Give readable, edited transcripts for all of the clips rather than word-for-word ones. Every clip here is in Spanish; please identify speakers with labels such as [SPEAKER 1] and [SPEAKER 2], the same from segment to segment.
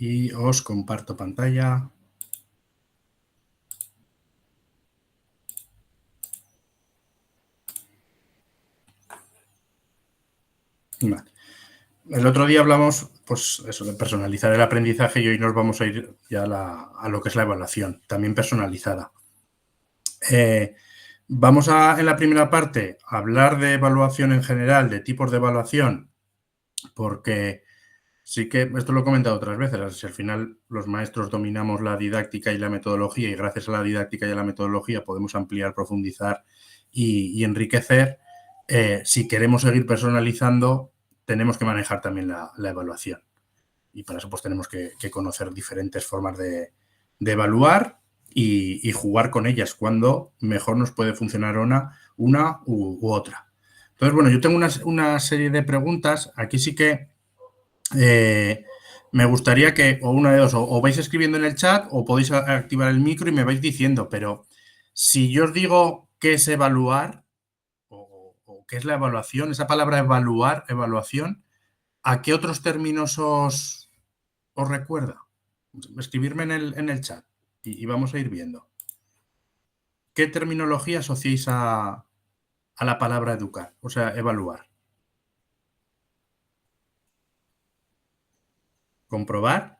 [SPEAKER 1] Y os comparto pantalla. Vale. El otro día hablamos, pues eso, de personalizar el aprendizaje y hoy nos vamos a ir ya a lo que es la evaluación, también personalizada. Vamos en la primera parte a hablar de evaluación en general, de tipos de evaluación, porque sí que, esto lo he comentado otras veces, si al final los maestros dominamos la didáctica y la metodología y gracias a la didáctica y a la metodología podemos ampliar, profundizar y enriquecer, si queremos seguir personalizando, tenemos que manejar también la evaluación. Y para eso pues tenemos que conocer diferentes formas de evaluar y jugar con ellas, cuando mejor nos puede funcionar una u otra. Entonces, bueno, yo tengo una serie de preguntas. Aquí sí que me gustaría que, o una de dos, o vais escribiendo en el chat o podéis activar el micro y me vais diciendo, pero si yo os digo qué es evaluar o qué es la evaluación, esa palabra evaluar, evaluación, ¿a qué otros términos os recuerda? Escribirme en el chat y vamos a ir viendo. ¿Qué terminología asociáis a la palabra educar, o sea, evaluar? Comprobar,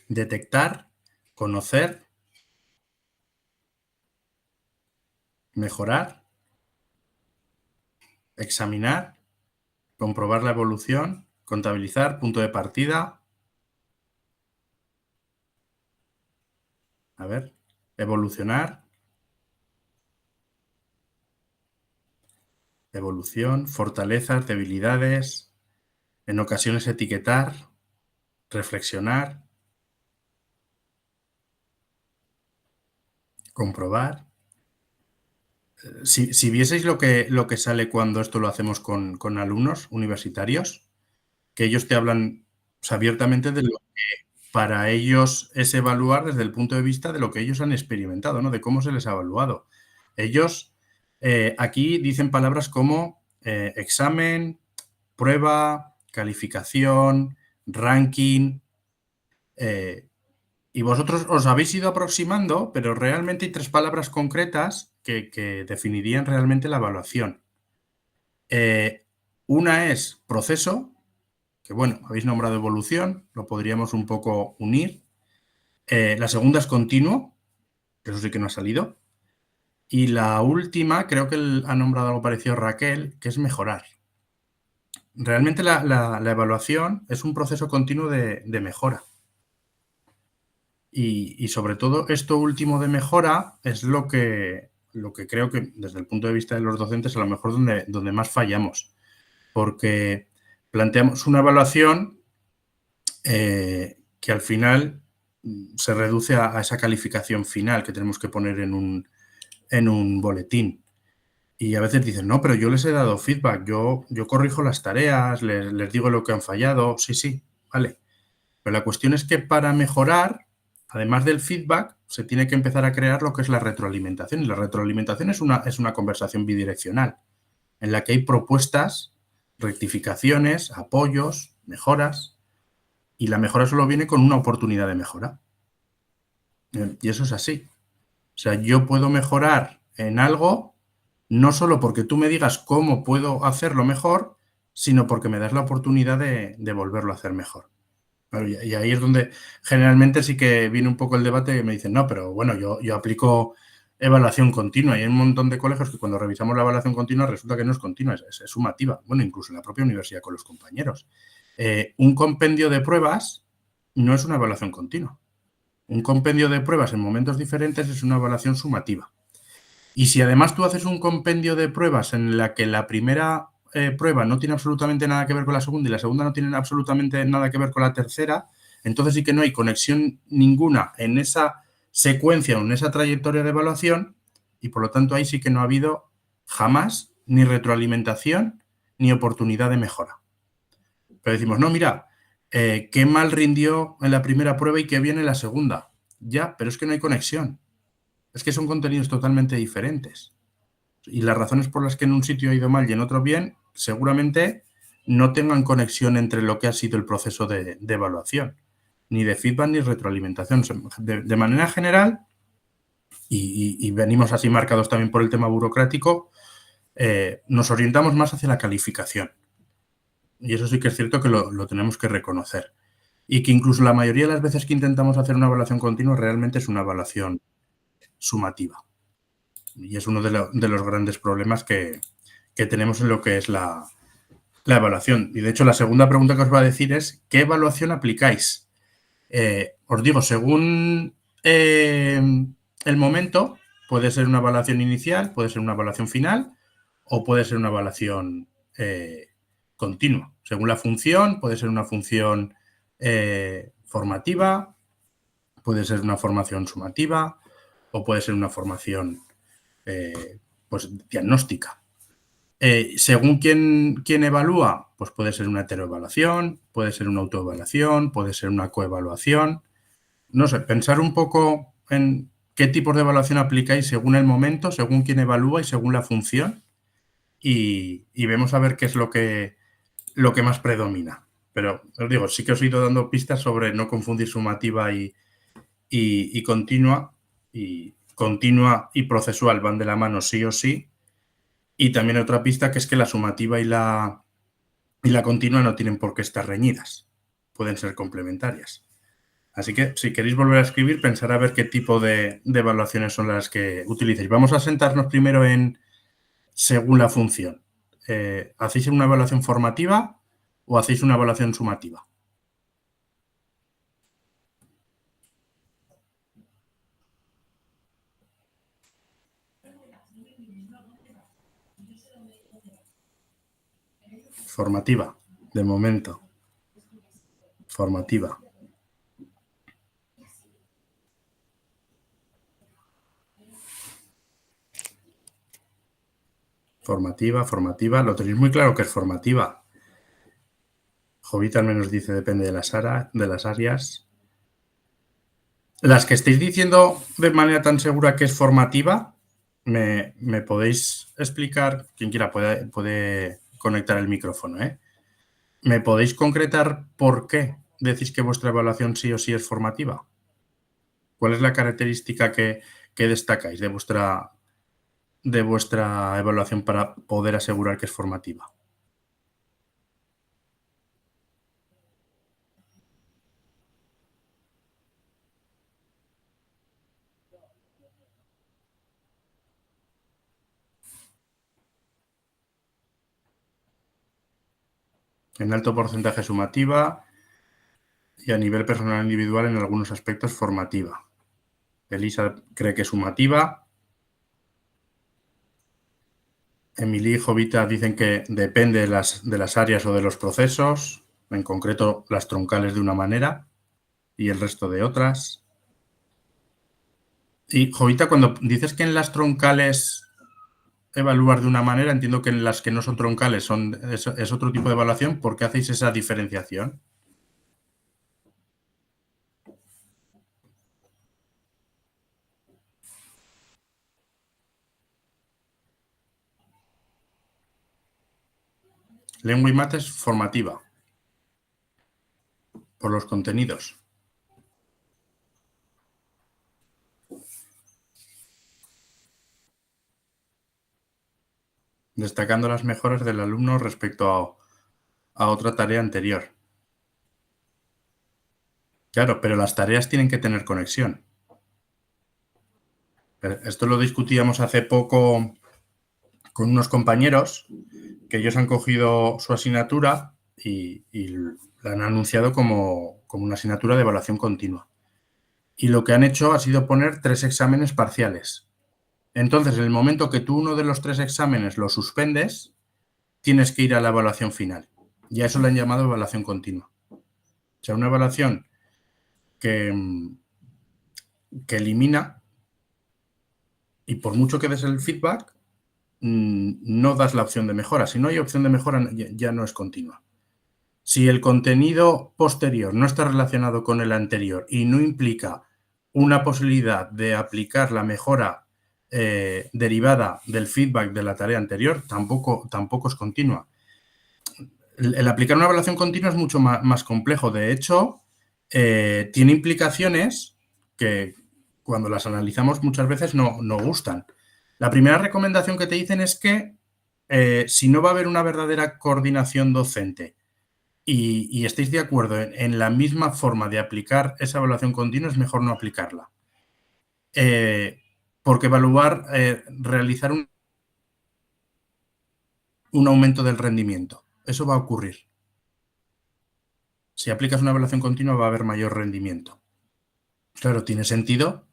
[SPEAKER 1] detectar, conocer, mejorar, examinar, comprobar la evolución, contabilizar, punto de partida. A ver, evolucionar, evolución, fortalezas, debilidades, en ocasiones etiquetar, reflexionar, comprobar. Si vieseis lo que sale cuando esto lo hacemos con alumnos universitarios, que ellos te hablan, o sea, abiertamente de lo que para ellos es evaluar desde el punto de vista de lo que ellos han experimentado, ¿no? De cómo se les ha evaluado. Ellos aquí dicen palabras como examen, prueba, calificación, ranking, y vosotros os habéis ido aproximando, pero realmente hay tres palabras concretas que definirían realmente la evaluación. Una es proceso, que bueno, habéis nombrado evolución, lo podríamos un poco unir. La segunda es continuo, que eso sí que no ha salido. Y la última, creo que ha nombrado algo parecido Raquel, que es mejorar. Realmente la evaluación es un proceso continuo de mejora. Y sobre todo esto último de mejora es lo que creo que desde el punto de vista de los docentes a lo mejor donde más fallamos. Porque planteamos una evaluación que al final se reduce a esa calificación final que tenemos que poner en un boletín. Y a veces dicen, no, pero yo les he dado feedback, yo corrijo las tareas, les digo lo que han fallado, sí, vale. Pero la cuestión es que para mejorar, además del feedback, se tiene que empezar a crear lo que es la retroalimentación. Y la retroalimentación es una conversación bidireccional, en la que hay propuestas, rectificaciones, apoyos, mejoras, y la mejora solo viene con una oportunidad de mejora. Y eso es así. O sea, yo puedo mejorar en algo no solo porque tú me digas cómo puedo hacerlo mejor, sino porque me das la oportunidad de volverlo a hacer mejor. Y ahí es donde generalmente sí que viene un poco el debate que me dicen, no, pero bueno, yo aplico evaluación continua y hay un montón de colegios que cuando revisamos la evaluación continua resulta que no es continua, es sumativa. Bueno, incluso en la propia universidad con los compañeros. Un compendio de pruebas no es una evaluación continua. Un compendio de pruebas en momentos diferentes es una evaluación sumativa. Y si además tú haces un compendio de pruebas en la que la primera prueba no tiene absolutamente nada que ver con la segunda y la segunda no tiene absolutamente nada que ver con la tercera, entonces sí que no hay conexión ninguna en esa secuencia o en esa trayectoria de evaluación y por lo tanto ahí sí que no ha habido jamás ni retroalimentación ni oportunidad de mejora. Pero decimos, no, mira, qué mal rindió en la primera prueba y qué bien en la segunda. Ya, pero es que no hay conexión. Es que son contenidos totalmente diferentes. Y las razones por las que en un sitio ha ido mal y en otro bien, seguramente no tengan conexión entre lo que ha sido el proceso de evaluación. ni de feedback ni retroalimentación. De manera general, y venimos así marcados también por el tema burocrático, nos orientamos más hacia la calificación. Y eso sí que es cierto que lo tenemos que reconocer. Y que incluso la mayoría de las veces que intentamos hacer una evaluación continua realmente es una evaluación sumativa. Y es uno de los grandes problemas que tenemos en lo que es la evaluación. Y de hecho la segunda pregunta que os voy a decir es ¿qué evaluación aplicáis? Os digo, según el momento, puede ser una evaluación inicial, puede ser una evaluación final o puede ser una evaluación continua. Según la función, puede ser una función formativa, puede ser una formación sumativa o puede ser una formación pues, diagnóstica. Según quién evalúa, pues puede ser una heteroevaluación, puede ser una autoevaluación, puede ser una coevaluación. No sé, pensar un poco en qué tipos de evaluación aplicáis según el momento, según quién evalúa y según la función y vemos a ver qué es lo que más predomina. Pero os digo, sí que os he ido dando pistas sobre no confundir sumativa y continua. Y continua y procesual van de la mano sí o sí. Y también otra pista que es que la sumativa y la continua no tienen por qué estar reñidas. Pueden ser complementarias. Así que si queréis volver a escribir, pensar a ver qué tipo de evaluaciones son las que utilicéis. Vamos a sentarnos primero en según la función. ¿Hacéis una evaluación formativa o hacéis una evaluación sumativa? Formativa, de momento. Formativa. Formativa. Lo tenéis muy claro que es formativa. Jovita al menos dice depende de las áreas. Las que estáis diciendo de manera tan segura que es formativa, ¿me podéis explicar? Quien quiera puede conectar el micrófono, ¿eh? ¿Me podéis concretar por qué decís que vuestra evaluación sí o sí es formativa? ¿Cuál es la característica que destacáis de vuestra evaluación para poder asegurar que es formativa? En alto porcentaje sumativa y a nivel personal individual en algunos aspectos formativa. Elisa cree que es sumativa. Emily y Jovita dicen que depende de las áreas o de los procesos, en concreto las troncales de una manera y el resto de otras. Y Jovita, cuando dices que en las troncales evaluar de una manera, entiendo que en las que no son troncales es otro tipo de evaluación. ¿Por qué hacéis esa diferenciación? Lengua y mates formativa, por los contenidos. Destacando las mejoras del alumno respecto a otra tarea anterior. Claro, pero las tareas tienen que tener conexión. Esto lo discutíamos hace poco con unos compañeros que ellos han cogido su asignatura y la han anunciado como una asignatura de evaluación continua. Y lo que han hecho ha sido poner 3 exámenes parciales. Entonces, en el momento que tú uno de los 3 exámenes lo suspendes, tienes que ir a la evaluación final. Y a eso le han llamado evaluación continua. O sea, una evaluación que elimina y por mucho que des el feedback, no das la opción de mejora. Si no hay opción de mejora, ya no es continua. Si el contenido posterior no está relacionado con el anterior y no implica una posibilidad de aplicar la mejora derivada del feedback de la tarea anterior, tampoco es continua. El aplicar una evaluación continua es mucho más complejo. De hecho, tiene implicaciones que cuando las analizamos muchas veces no gustan. La primera recomendación que te dicen es que si no va a haber una verdadera coordinación docente y estáis de acuerdo en la misma forma de aplicar esa evaluación continua, es mejor no aplicarla. Porque realizar un aumento del rendimiento. Eso va a ocurrir. Si aplicas una evaluación continua va a haber mayor rendimiento. Claro, tiene sentido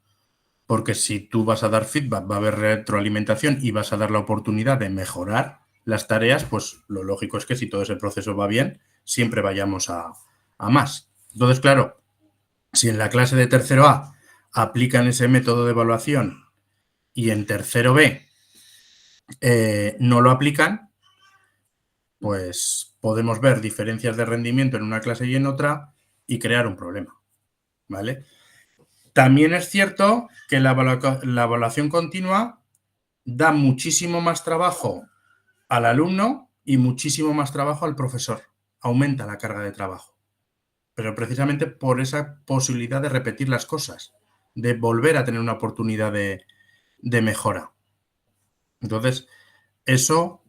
[SPEAKER 1] porque si tú vas a dar feedback, va a haber retroalimentación y vas a dar la oportunidad de mejorar las tareas, pues lo lógico es que si todo ese proceso va bien, siempre vayamos a más. Entonces, claro, si en la clase de tercero A aplican ese método de evaluación y en tercero B no lo aplican, pues podemos ver diferencias de rendimiento en una clase y en otra y crear un problema, ¿vale? También es cierto que la evaluación continua da muchísimo más trabajo al alumno y muchísimo más trabajo al profesor. Aumenta la carga de trabajo. Pero precisamente por esa posibilidad de repetir las cosas, de volver a tener una oportunidad de mejora. Entonces, eso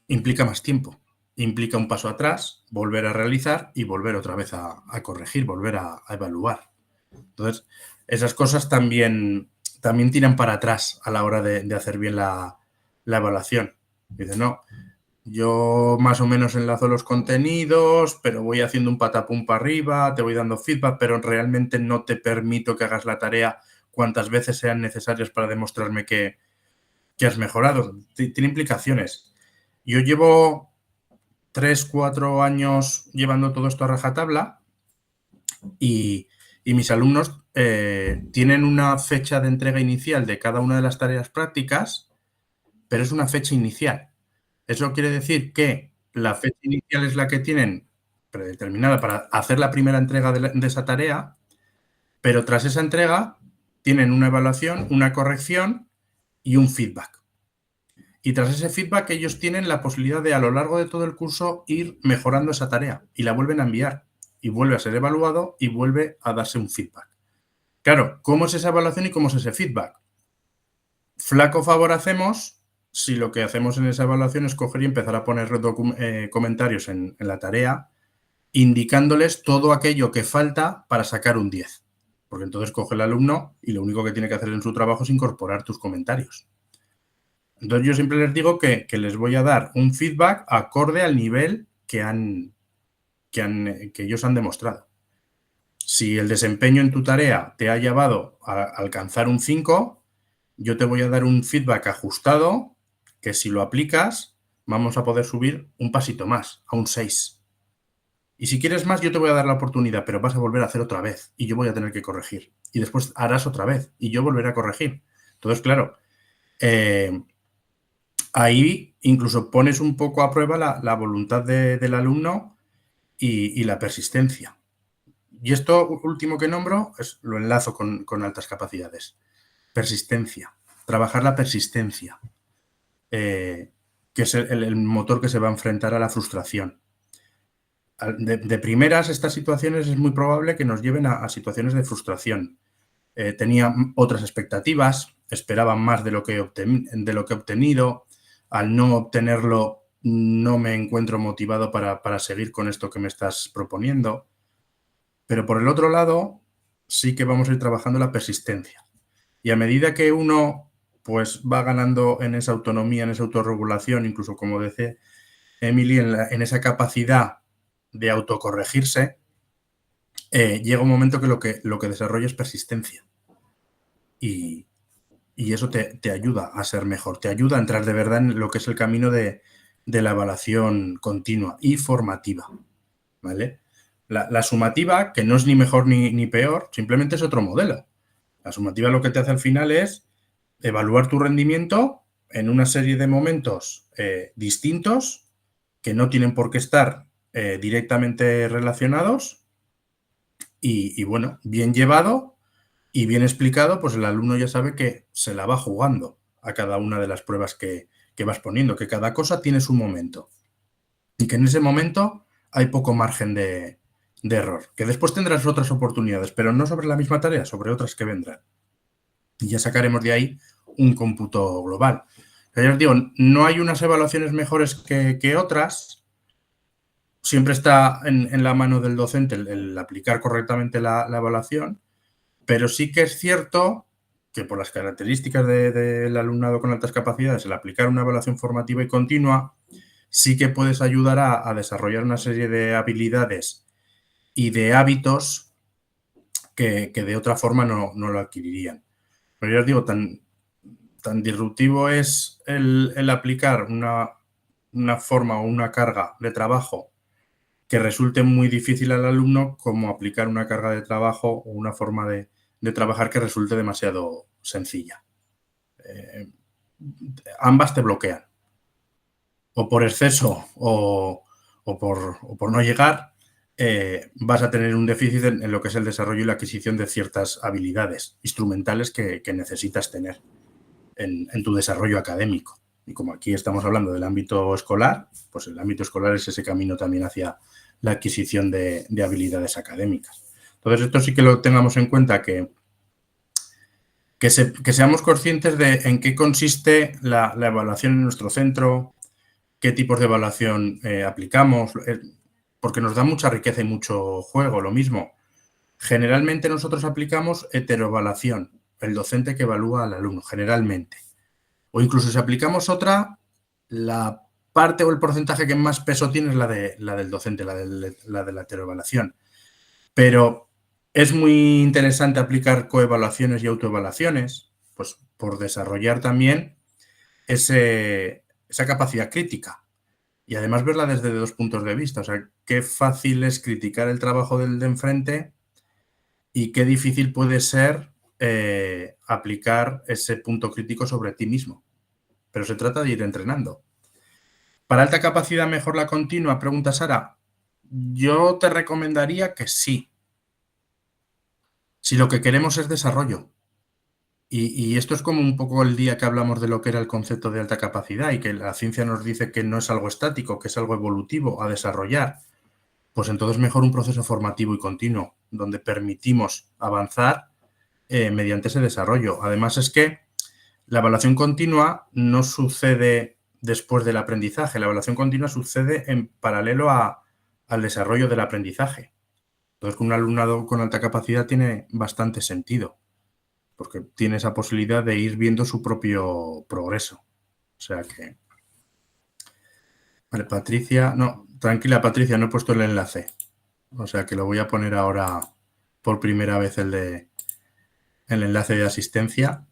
[SPEAKER 1] implica más tiempo, implica un paso atrás, volver a realizar y volver otra vez a corregir, volver a evaluar. Entonces, esas cosas también tiran para atrás a la hora de hacer bien la evaluación. Dice, no, yo más o menos enlazo los contenidos, pero voy haciendo un patapum para arriba, te voy dando feedback, pero realmente no te permito que hagas la tarea cuantas veces sean necesarias para demostrarme que has mejorado. Tiene implicaciones. Yo llevo 3, 4 años llevando todo esto a rajatabla y mis alumnos tienen una fecha de entrega inicial de cada una de las tareas prácticas, pero es una fecha inicial. Eso quiere decir que la fecha inicial es la que tienen predeterminada para hacer la primera entrega de esa tarea, pero tras esa entrega tienen una evaluación, una corrección y un feedback. Y tras ese feedback ellos tienen la posibilidad de a lo largo de todo el curso ir mejorando esa tarea y la vuelven a enviar y vuelve a ser evaluado y vuelve a darse un feedback. Claro, ¿cómo es esa evaluación y cómo es ese feedback? Flaco favor hacemos si lo que hacemos en esa evaluación es coger y empezar a poner comentarios en la tarea, indicándoles todo aquello que falta para sacar un 10. Porque entonces coge el alumno y lo único que tiene que hacer en su trabajo es incorporar tus comentarios. Entonces yo siempre les digo que les voy a dar un feedback acorde al nivel que ellos han demostrado. Si el desempeño en tu tarea te ha llevado a alcanzar un 5, yo te voy a dar un feedback ajustado que si lo aplicas vamos a poder subir un pasito más, a un 6. Y si quieres más, yo te voy a dar la oportunidad, pero vas a volver a hacer otra vez y yo voy a tener que corregir. Y después harás otra vez y yo volveré a corregir. Entonces, claro, ahí incluso pones un poco a prueba la voluntad del alumno y la persistencia. Y esto último que nombro lo enlazo con altas capacidades. Persistencia. Trabajar la persistencia, que es el motor que se va a enfrentar a la frustración. De primeras, estas situaciones es muy probable que nos lleven a situaciones de frustración. Tenía otras expectativas, esperaban más de lo que he obtenido. Al no obtenerlo, no me encuentro motivado para seguir con esto que me estás proponiendo. Pero por el otro lado, sí que vamos a ir trabajando la persistencia. Y a medida que uno pues va ganando en esa autonomía, en esa autorregulación, incluso como dice Emily, en esa capacidad de autocorregirse, llega un momento que lo que desarrolla es persistencia. Y eso te ayuda a ser mejor, te ayuda a entrar de verdad en lo que es el camino de la evaluación continua y formativa, ¿vale? La sumativa, que no es ni mejor ni peor, simplemente es otro modelo. La sumativa lo que te hace al final es evaluar tu rendimiento en una serie de momentos distintos que no tienen por qué estar directamente relacionados y bueno, bien llevado y bien explicado, pues el alumno ya sabe que se la va jugando a cada una de las pruebas que vas poniendo, que cada cosa tiene su momento y que en ese momento hay poco margen de de error, que después tendrás otras oportunidades, pero no sobre la misma tarea, sobre otras que vendrán. Y ya sacaremos de ahí un cómputo global. Ya os digo, no hay unas evaluaciones mejores que otras. Siempre está en la mano del docente el aplicar correctamente la evaluación, pero sí que es cierto que por las características del alumnado con altas capacidades, el aplicar una evaluación formativa y continua, sí que puedes ayudar a desarrollar una serie de habilidades y de hábitos que de otra forma no lo adquirirían. Pero ya os digo, tan disruptivo es el aplicar una forma o una carga de trabajo que resulte muy difícil al alumno como aplicar una carga de trabajo o una forma de trabajar que resulte demasiado sencilla. Ambas te bloquean. O por exceso o por no llegar, vas a tener un déficit en lo que es el desarrollo y la adquisición de ciertas habilidades instrumentales que necesitas tener en tu desarrollo académico. Y como aquí estamos hablando del ámbito escolar, pues el ámbito escolar es ese camino también hacia la adquisición de habilidades académicas. Entonces, esto sí que lo tengamos en cuenta, que seamos conscientes de en qué consiste la evaluación en nuestro centro, qué tipos de evaluación aplicamos, porque nos da mucha riqueza y mucho juego. Lo mismo, generalmente nosotros aplicamos heteroevaluación, el docente que evalúa al alumno, generalmente. O incluso si aplicamos otra, la parte o el porcentaje que más peso tiene es la del docente, la de la heteroevaluación. Pero es muy interesante aplicar coevaluaciones y autoevaluaciones, pues por desarrollar también esa capacidad crítica. Y además verla desde dos puntos de vista. O sea, qué fácil es criticar el trabajo del de enfrente y qué difícil puede ser aplicar ese punto crítico sobre ti mismo. Pero se trata de ir entrenando. ¿Para alta capacidad mejor la continua? Pregunta Sara. Yo te recomendaría que sí. Si lo que queremos es desarrollo. Y esto es como un poco el día que hablamos de lo que era el concepto de alta capacidad y que la ciencia nos dice que no es algo estático, que es algo evolutivo a desarrollar. Pues entonces mejor un proceso formativo y continuo, donde permitimos avanzar mediante ese desarrollo. Además es que la evaluación continua no sucede después del aprendizaje, la evaluación continua sucede en paralelo al desarrollo del aprendizaje. Entonces, con un alumnado con alta capacidad tiene bastante sentido, porque tiene esa posibilidad de ir viendo su propio progreso. O sea que... Vale, Patricia... No, tranquila, Patricia, no he puesto el enlace. O sea que lo voy a poner ahora por primera vez el enlace de asistencia.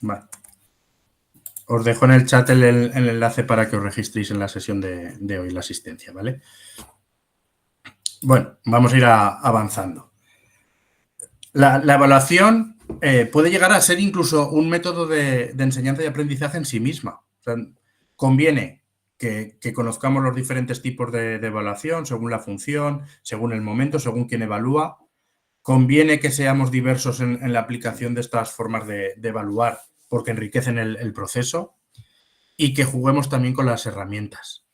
[SPEAKER 1] Vale. Os dejo en el chat el enlace para que os registréis en la sesión de hoy, la asistencia, ¿vale? Bueno, vamos a ir avanzando. La evaluación puede llegar a ser incluso un método de enseñanza y aprendizaje en sí misma. O sea, conviene que conozcamos los diferentes tipos de evaluación según la función, según el momento, según quién evalúa. Conviene que seamos diversos en la aplicación de estas formas de evaluar porque enriquecen el proceso y que juguemos también con las herramientas.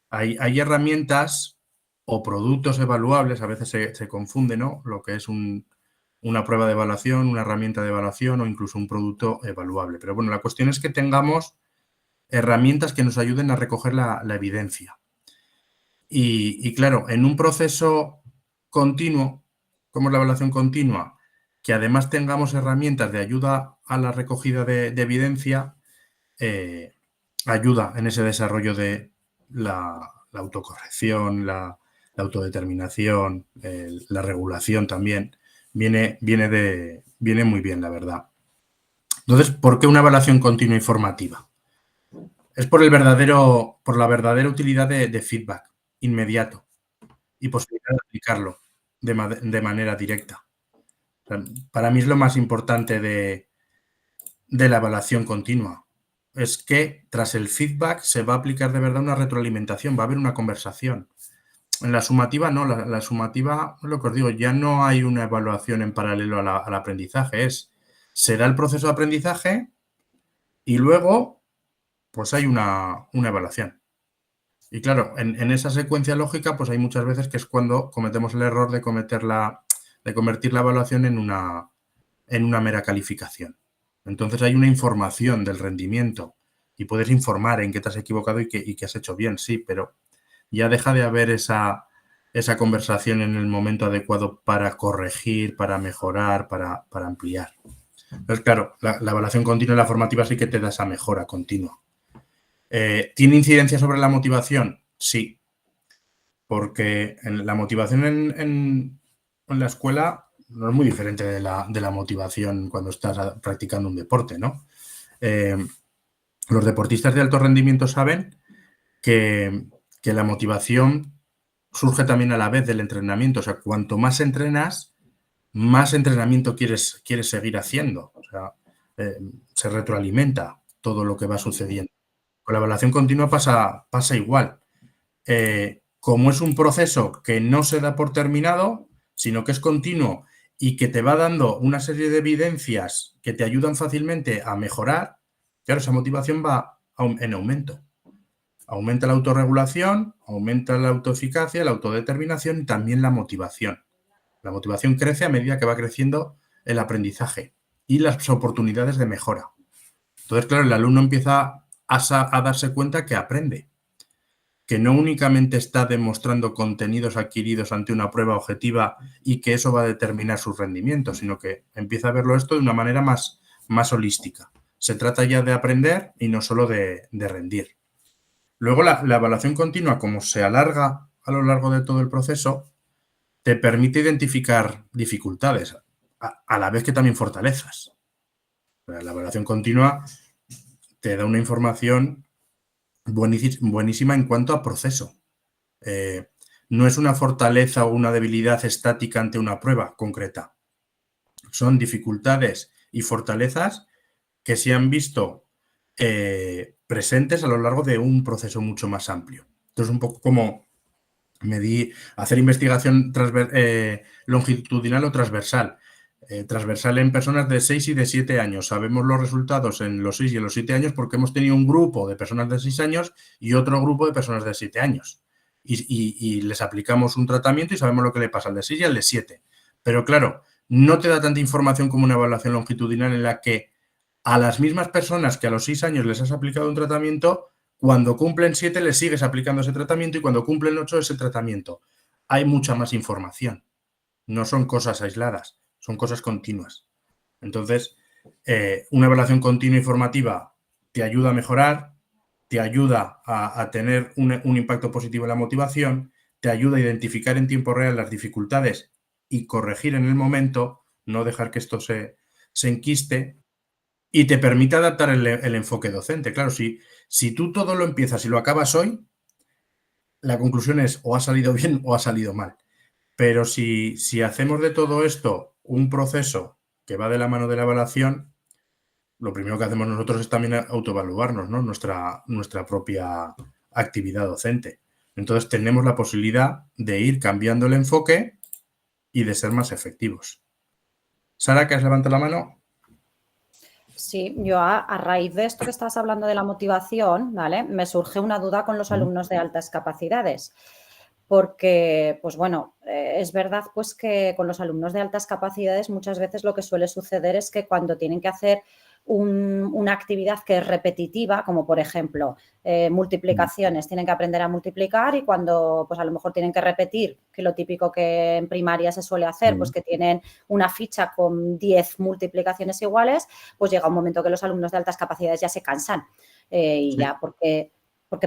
[SPEAKER 1] Hay herramientas o productos evaluables, a veces se confunde, ¿no? Lo que es una prueba de evaluación, una herramienta de evaluación o incluso un producto evaluable. Pero bueno, la cuestión es que tengamos herramientas que nos ayuden a recoger la evidencia. Y claro, en un proceso continuo, como es la evaluación continua, que además tengamos herramientas de ayuda a la recogida de evidencia, ayuda en ese desarrollo de la autocorrección, la autodeterminación, la regulación también, viene muy bien, la verdad. Entonces, ¿por qué una evaluación continua y formativa? Es por la verdadera utilidad de feedback inmediato y posibilidad de aplicarlo de manera directa. O sea, para mí es lo más importante de la evaluación continua. es que tras el feedback se va a aplicar de verdad una retroalimentación, va a haber una conversación. En la sumativa no, la sumativa, lo que os digo, ya no hay una evaluación en paralelo al aprendizaje, se da el proceso de aprendizaje y luego pues hay una evaluación. Y claro, en esa secuencia lógica pues hay muchas veces que es cuando cometemos el error de convertir la evaluación en una mera calificación. Entonces hay una información del rendimiento y puedes informar en qué te has equivocado y qué has hecho bien, sí, pero ya deja de haber esa conversación en el momento adecuado para corregir, para mejorar, para ampliar. Entonces, claro, la evaluación continua y la formativa sí que te da esa mejora continua. ¿Tiene incidencia sobre la motivación? Sí, porque la motivación en la escuela no es muy diferente de la motivación cuando estás practicando un deporte, ¿no? Los deportistas de alto rendimiento saben que la motivación surge también a la vez del entrenamiento. O sea, cuanto más entrenas, más entrenamiento quieres seguir haciendo. O sea, se retroalimenta todo lo que va sucediendo. Con la evaluación continua pasa igual. Como es un proceso que no se da por terminado, sino que es continuo y que te va dando una serie de evidencias que te ayudan fácilmente a mejorar, claro, esa motivación va en aumento. Aumenta la autorregulación, aumenta la autoeficacia, la autodeterminación y también la motivación. La motivación crece a medida que va creciendo el aprendizaje y las oportunidades de mejora. Entonces, claro, el alumno empieza a darse cuenta que aprende, que no únicamente está demostrando contenidos adquiridos ante una prueba objetiva y que eso va a determinar su rendimiento, sino que empieza a verlo esto de una manera más holística. Se trata ya de aprender y no solo de rendir. Luego, la evaluación continua, como se alarga a lo largo de todo el proceso, te permite identificar dificultades, a la vez que también fortalezas. La evaluación continua te da una información buenísima en cuanto a proceso. No es una fortaleza o una debilidad estática ante una prueba concreta. Son dificultades y fortalezas que se han visto presentes a lo largo de un proceso mucho más amplio. Entonces, un poco como hacer investigación longitudinal o transversal. Transversal en personas de 6 y de 7 años. Sabemos los resultados en los 6 y en los 7 años porque hemos tenido un grupo de personas de 6 años y otro grupo de personas de 7 años. Y les aplicamos un tratamiento y sabemos lo que le pasa al de 6 y al de 7. Pero claro, no te da tanta información como una evaluación longitudinal en la que a las mismas personas que a los 6 años les has aplicado un tratamiento, cuando cumplen 7 les sigues aplicando ese tratamiento y cuando cumplen 8 ese tratamiento. Hay mucha más información. No son cosas aisladas, son cosas continuas. Entonces, una evaluación continua y formativa te ayuda a mejorar, te ayuda a tener un impacto positivo en la motivación, te ayuda a identificar en tiempo real las dificultades y corregir en el momento, no dejar que esto se enquiste, y te permite adaptar el enfoque docente. Claro, si tú todo lo empiezas y lo acabas hoy, la conclusión es o ha salido bien o ha salido mal. Pero si hacemos de todo esto un proceso que va de la mano de la evaluación, lo primero que hacemos nosotros es también autoevaluarnos, ¿no? Nuestra propia actividad docente. Entonces tenemos la posibilidad de ir cambiando el enfoque y de ser más efectivos. Sara, que has levantado la mano.
[SPEAKER 2] Sí, yo a raíz de esto que estás hablando de la motivación, ¿vale? Me surge una duda con los alumnos de altas capacidades. Porque, pues bueno, es verdad pues que con los alumnos de altas capacidades muchas veces lo que suele suceder es que cuando tienen que hacer una actividad que es repetitiva, como por ejemplo multiplicaciones, tienen que aprender a multiplicar y cuando pues a lo mejor tienen que repetir, que lo típico que en primaria se suele hacer, pues que tienen una ficha con 10 multiplicaciones iguales, pues llega un momento que los alumnos de altas capacidades ya se cansan y ya porque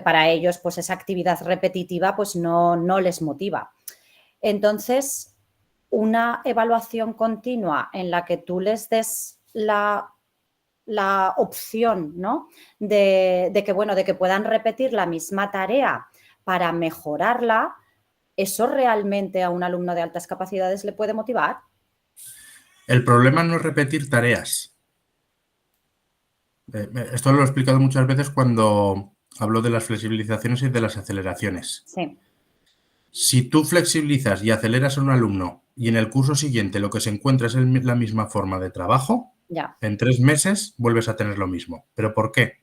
[SPEAKER 2] para ellos pues esa actividad repetitiva pues no les motiva. Entonces, una evaluación continua en la que tú les des la opción, ¿no? de que puedan repetir la misma tarea para mejorarla, ¿eso realmente a un alumno de altas capacidades le puede motivar?
[SPEAKER 1] El problema no es repetir tareas. Esto lo he explicado muchas veces cuando hablo de las flexibilizaciones y de las aceleraciones.
[SPEAKER 2] Sí.
[SPEAKER 1] Si tú flexibilizas y aceleras a un alumno y en el curso siguiente lo que se encuentra es la misma forma de trabajo,
[SPEAKER 2] Ya.
[SPEAKER 1] en 3 meses vuelves a tener lo mismo. ¿Pero por qué?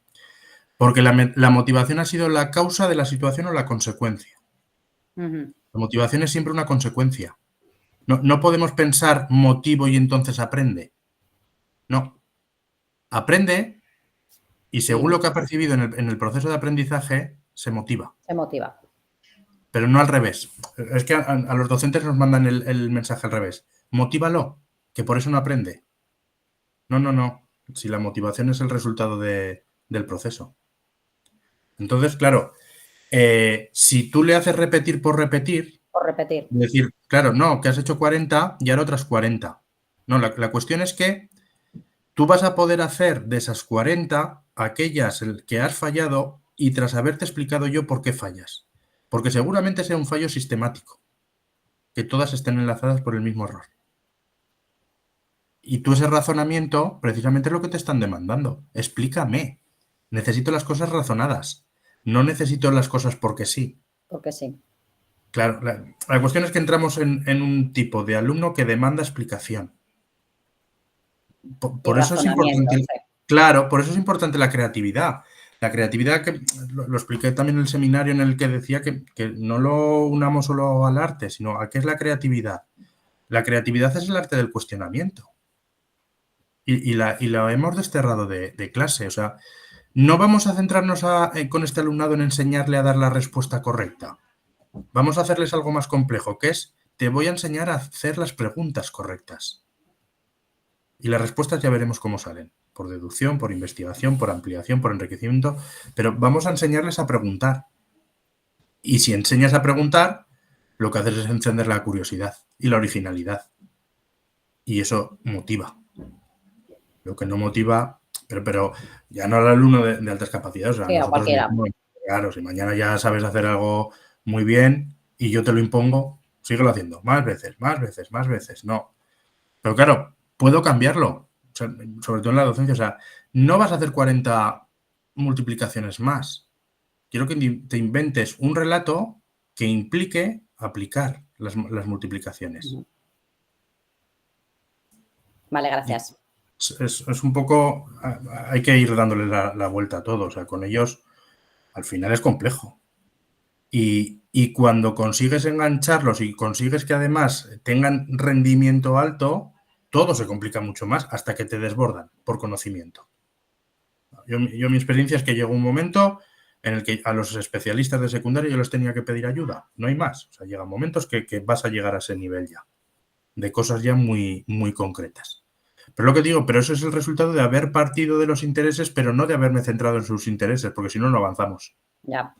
[SPEAKER 1] Porque la motivación ha sido la causa de la situación o la consecuencia.
[SPEAKER 2] Ujú.
[SPEAKER 1] La motivación es siempre una consecuencia. No podemos pensar motivo y entonces aprende. No. Aprende y según
[SPEAKER 2] Y
[SPEAKER 1] lo que ha percibido en el proceso de aprendizaje, se motiva.
[SPEAKER 2] se motiva.
[SPEAKER 1] Pero no al revés. Es que a los docentes nos mandan el mensaje al revés. Motívalo, que por eso no aprende. No. Si la motivación es el resultado del proceso. Entonces, claro, si tú le haces repetir por repetir,
[SPEAKER 2] Por repetir.
[SPEAKER 1] decir, claro, no, que has hecho 40 y ahora otras 40. No, la cuestión es que tú vas a poder hacer de esas 40 aquellas que has fallado y tras haberte explicado yo por qué fallas. Porque seguramente sea un fallo sistemático, que todas estén enlazadas por el mismo error. Y tú ese razonamiento, precisamente es lo que te están demandando. Explícame. Necesito las cosas razonadas. No necesito las cosas porque sí.
[SPEAKER 2] Porque sí.
[SPEAKER 1] Claro, la cuestión es que entramos en un tipo de alumno que demanda explicación.
[SPEAKER 2] Y
[SPEAKER 1] Por eso es
[SPEAKER 2] razonamiento.
[SPEAKER 1] importante,
[SPEAKER 2] Sí.
[SPEAKER 1] claro, por eso es importante la creatividad. La creatividad, que lo expliqué también en el seminario en el que decía que no lo unamos solo al arte, sino a qué es la creatividad. La creatividad es el arte del cuestionamiento. Y la hemos desterrado de clase. O sea, no vamos a centrarnos con este alumnado en enseñarle a dar la respuesta correcta. Vamos a hacerles algo más complejo, que es, te voy a enseñar a hacer las preguntas correctas. Y las respuestas ya veremos cómo salen. Por deducción, por investigación, por ampliación, por enriquecimiento. Pero vamos a enseñarles a preguntar. Y si enseñas a preguntar, lo que haces es encender la curiosidad y la originalidad. Y eso motiva. Lo que no motiva, pero ya no al alumno de altas capacidades, o sea,
[SPEAKER 2] Sí, a
[SPEAKER 1] nosotros
[SPEAKER 2] cualquiera.
[SPEAKER 1] mismos, claro, si mañana ya sabes hacer algo muy bien y yo te lo impongo, síguelo haciendo, más veces, más veces, más veces, no. Pero claro, puedo cambiarlo, o sea, sobre todo en la docencia, o sea, no vas a hacer 40 multiplicaciones más. Quiero que te inventes un relato que implique aplicar las multiplicaciones.
[SPEAKER 2] Vale,
[SPEAKER 1] Y
[SPEAKER 2] gracias.
[SPEAKER 1] es un poco, hay que ir dándole la vuelta a todo, o sea, con ellos al final es complejo. Y cuando consigues engancharlos y consigues que además tengan rendimiento alto, todo se complica mucho más hasta que te desbordan por conocimiento. Yo mi experiencia es que llegó un momento en el que a los especialistas de secundaria yo les tenía que pedir ayuda, no hay más. O sea, llegan momentos que vas a llegar a ese nivel ya, de cosas ya muy, muy concretas. Pero lo que digo, pero eso es el resultado de haber partido de los intereses, pero no de haberme centrado en sus intereses, porque si no, no avanzamos.
[SPEAKER 2] Ya.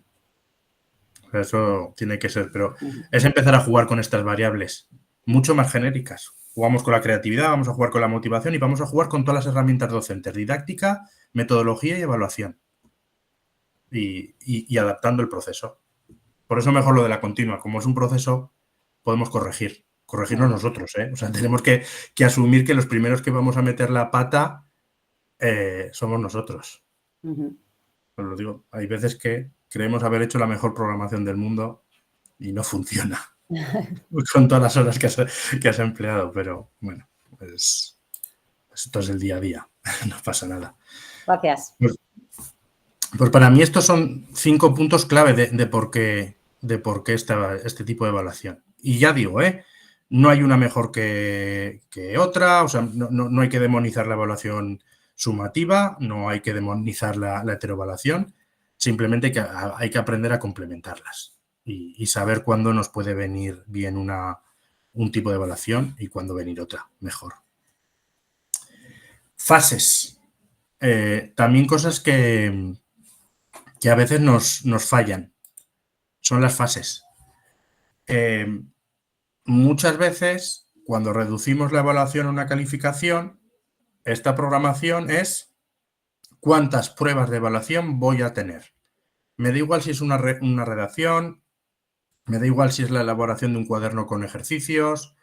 [SPEAKER 1] O sea, eso tiene que ser, pero
[SPEAKER 2] Ujú.
[SPEAKER 1] es empezar a jugar con estas variables, mucho más genéricas. Jugamos con la creatividad, vamos a jugar con la motivación y vamos a jugar con todas las herramientas docentes, didáctica, metodología y evaluación. Y adaptando el proceso. Por eso mejor lo de la continua. Como es un proceso, podemos corregirnos nosotros, ¿eh? O sea, tenemos que asumir que los primeros que vamos a meter la pata somos nosotros.
[SPEAKER 2] Ujú.
[SPEAKER 1] Os lo digo, hay veces que creemos haber hecho la mejor programación del mundo y no funciona con todas las horas que has empleado, pero bueno, pues esto es el día a día, no pasa nada.
[SPEAKER 2] Gracias.
[SPEAKER 1] Pues para mí estos son 5 puntos clave de por qué este tipo de evaluación. Y ya digo, no hay una mejor que otra, o sea, no hay que demonizar la evaluación sumativa, no hay que demonizar la heteroevaluación, simplemente hay que aprender a complementarlas y saber cuándo nos puede venir bien un tipo de evaluación y cuándo venir otra, mejor. Fases. También cosas que a veces nos fallan. Son las fases. Muchas veces, cuando reducimos la evaluación a una calificación, esta programación es cuántas pruebas de evaluación voy a tener. Me da igual si es una redacción, me da igual si es la elaboración de un cuaderno con ejercicios,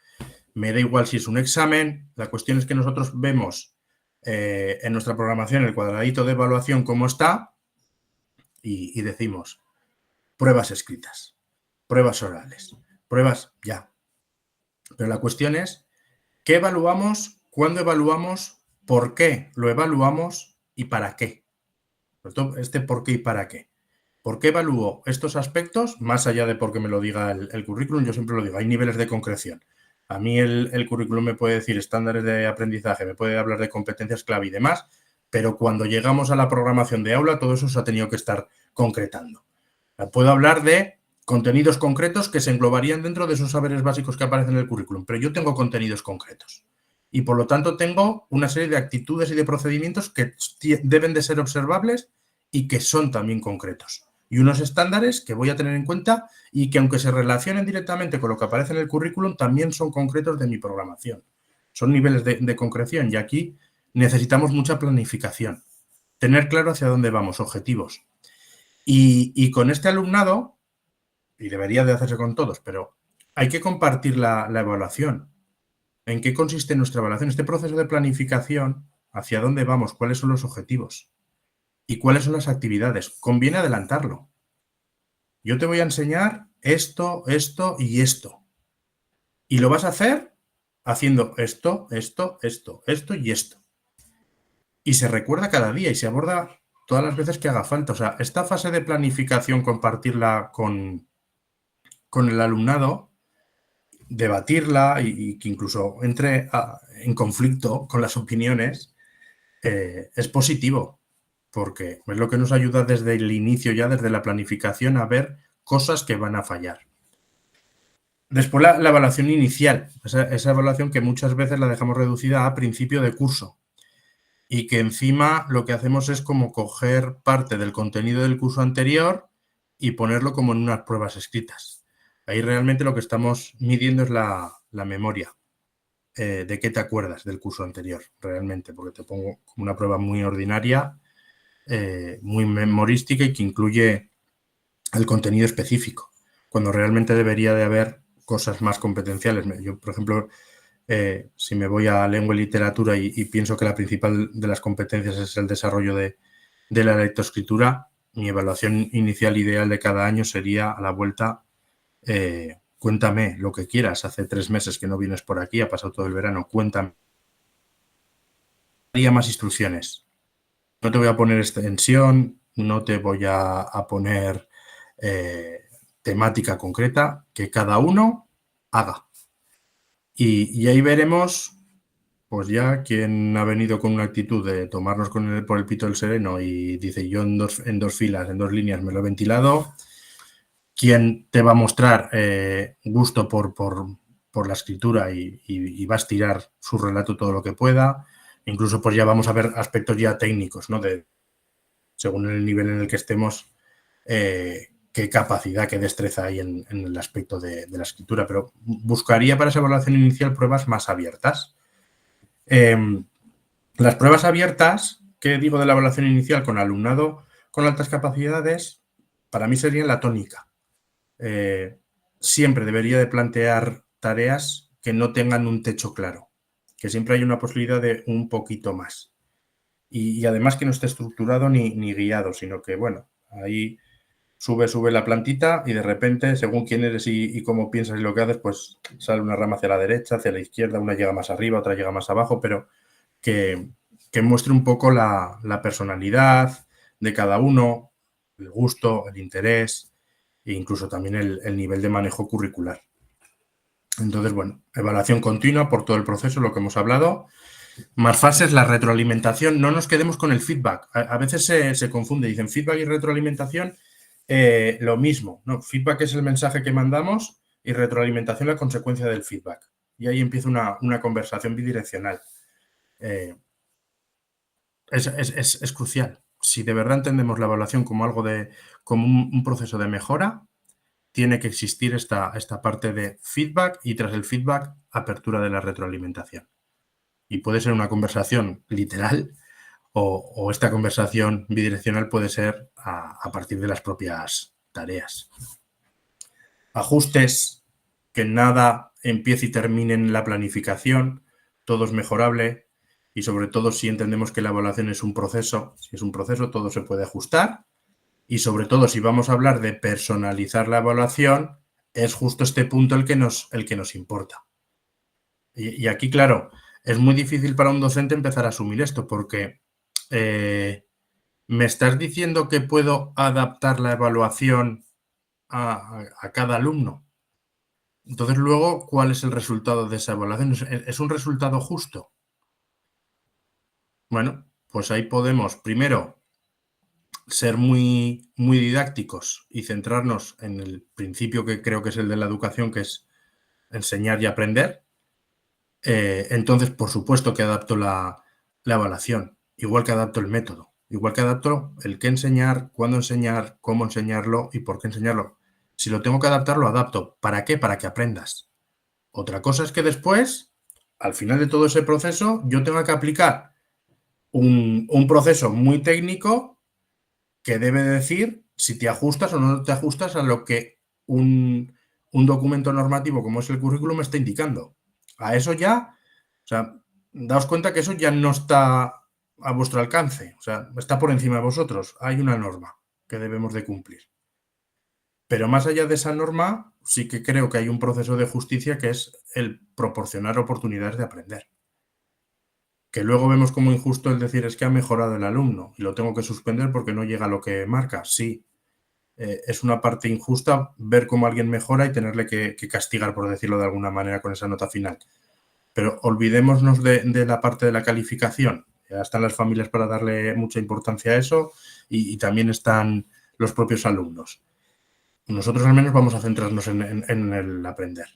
[SPEAKER 1] me da igual si es un examen. La cuestión es que nosotros vemos en nuestra programación el cuadradito de evaluación como está y decimos pruebas escritas, pruebas orales, pruebas ya. Pero la cuestión es, ¿qué evaluamos? ¿Cuándo evaluamos? ¿Por qué lo evaluamos? ¿Y para qué? Este por qué y para qué. ¿Por qué evalúo estos aspectos? Más allá de porque me lo diga el currículum, yo siempre lo digo, hay niveles de concreción. A mí el currículum me puede decir estándares de aprendizaje, me puede hablar de competencias clave y demás, pero cuando llegamos a la programación de aula, todo eso se ha tenido que estar concretando. Puedo hablar de contenidos concretos que se englobarían dentro de esos saberes básicos que aparecen en el currículum, pero yo tengo contenidos concretos. Y por lo tanto tengo una serie de actitudes y de procedimientos que deben de ser observables y que son también concretos. Y unos estándares que voy a tener en cuenta y que aunque se relacionen directamente con lo que aparece en el currículum, también son concretos de mi programación. Son niveles de concreción y aquí necesitamos mucha planificación. Tener claro hacia dónde vamos, objetivos. Y con este alumnado, y debería de hacerse con todos, pero hay que compartir la evaluación. ¿En qué consiste nuestra evaluación? Este proceso de planificación, hacia dónde vamos, cuáles son los objetivos y cuáles son las actividades. Conviene adelantarlo. Yo te voy a enseñar esto, esto y esto. Y lo vas a hacer haciendo esto, esto, esto, esto y esto. Y se recuerda cada día y se aborda todas las veces que haga falta. O sea, esta fase de planificación, compartirla con el alumnado, debatirla y que incluso entre en conflicto con las opiniones, es positivo, porque es lo que nos ayuda desde el inicio ya, desde la planificación, a ver cosas que van a fallar. Después la evaluación inicial, esa evaluación que muchas veces la dejamos reducida a principio de curso y que encima lo que hacemos es como coger parte del contenido del curso anterior y ponerlo como en unas pruebas escritas. Ahí realmente lo que estamos midiendo es la memoria, de qué te acuerdas del curso anterior, realmente, porque te pongo como una prueba muy ordinaria, muy memorística y que incluye el contenido específico, cuando realmente debería de haber cosas más competenciales. Yo, por ejemplo, si me voy a lengua y literatura y pienso que la principal de las competencias es el desarrollo de la lectoescritura, mi evaluación inicial ideal de cada año sería a la vuelta, cuéntame lo que quieras, hace 3 meses que no vienes por aquí, ha pasado todo el verano, cuéntame. Haría más instrucciones. No te voy a poner extensión, no te voy a poner temática concreta, que cada uno haga. Y ahí veremos, pues ya, quién ha venido con una actitud de tomarnos por el pito del sereno y dice yo en dos filas, en 2 líneas me lo he ventilado. Quién te va a mostrar gusto por la escritura y va a estirar su relato todo lo que pueda. Incluso pues ya vamos a ver aspectos ya técnicos, ¿no? Según el nivel en el que estemos, qué capacidad, qué destreza hay en el aspecto de la escritura. Pero buscaría para esa evaluación inicial pruebas más abiertas. Las pruebas abiertas, ¿qué digo de la evaluación inicial con alumnado con altas capacidades? Para mí serían la tónica. Siempre debería de plantear tareas que no tengan un techo claro, que siempre hay una posibilidad de un poquito más. Y además que no esté estructurado ni guiado, sino que, bueno, ahí sube la plantita y de repente, según quién eres y cómo piensas y lo que haces, pues sale una rama hacia la derecha, hacia la izquierda, una llega más arriba, otra llega más abajo, pero que muestre un poco la personalidad de cada uno, el gusto, el interés e incluso también el nivel de manejo curricular. Entonces, bueno, evaluación continua por todo el proceso, lo que hemos hablado. Más fases, la retroalimentación. No nos quedemos con el feedback. A veces se confunde, dicen feedback y retroalimentación, lo mismo. No, feedback es el mensaje que mandamos y retroalimentación la consecuencia del feedback. Y ahí empieza una conversación bidireccional. Es crucial. Si de verdad entendemos la evaluación como algo como un proceso de mejora, tiene que existir esta parte de feedback y tras el feedback, apertura de la retroalimentación. Y puede ser una conversación literal o esta conversación bidireccional puede ser a partir de las propias tareas. Ajustes, que nada empiece y termine en la planificación, todo es mejorable. y sobre todo si entendemos que la evaluación es un proceso, si es un proceso todo se puede ajustar y sobre todo si vamos a hablar de personalizar la evaluación, es justo este punto el que nos importa. Y aquí, claro, es muy difícil para un docente empezar a asumir esto porque me estás diciendo que puedo adaptar la evaluación a cada alumno. Entonces, luego, ¿cuál es el resultado de esa evaluación? ¿Es un resultado justo? Bueno, pues ahí podemos, primero, ser muy, muy didácticos y centrarnos en el principio que creo que es el de la educación, que es enseñar y aprender. Entonces, por supuesto que adapto la evaluación, igual que adapto el método, igual que adapto el qué enseñar, cuándo enseñar, cómo enseñarlo y por qué enseñarlo. Si lo tengo que adaptar, lo adapto. ¿Para qué? Para que aprendas. Otra cosa es que después, al final de todo ese proceso, yo tenga que aplicar un proceso muy técnico que debe decir si te ajustas o no te ajustas a lo que un documento normativo como es el currículum está indicando. A eso ya, o sea, daos cuenta que eso ya no está a vuestro alcance, o sea, está por encima de vosotros. Hay una norma que debemos de cumplir. Pero más allá de esa norma, sí que creo que hay un proceso de justicia que es el proporcionar oportunidades de aprender. Que luego vemos como injusto el decir es que ha mejorado el alumno y lo tengo que suspender porque no llega a lo que marca. Sí, es una parte injusta ver cómo alguien mejora y tenerle que castigar, por decirlo de alguna manera, con esa nota final. Pero olvidémonos de la parte de la calificación. Ya están las familias para darle mucha importancia a eso y también están los propios alumnos. Nosotros al menos vamos a centrarnos en el aprender.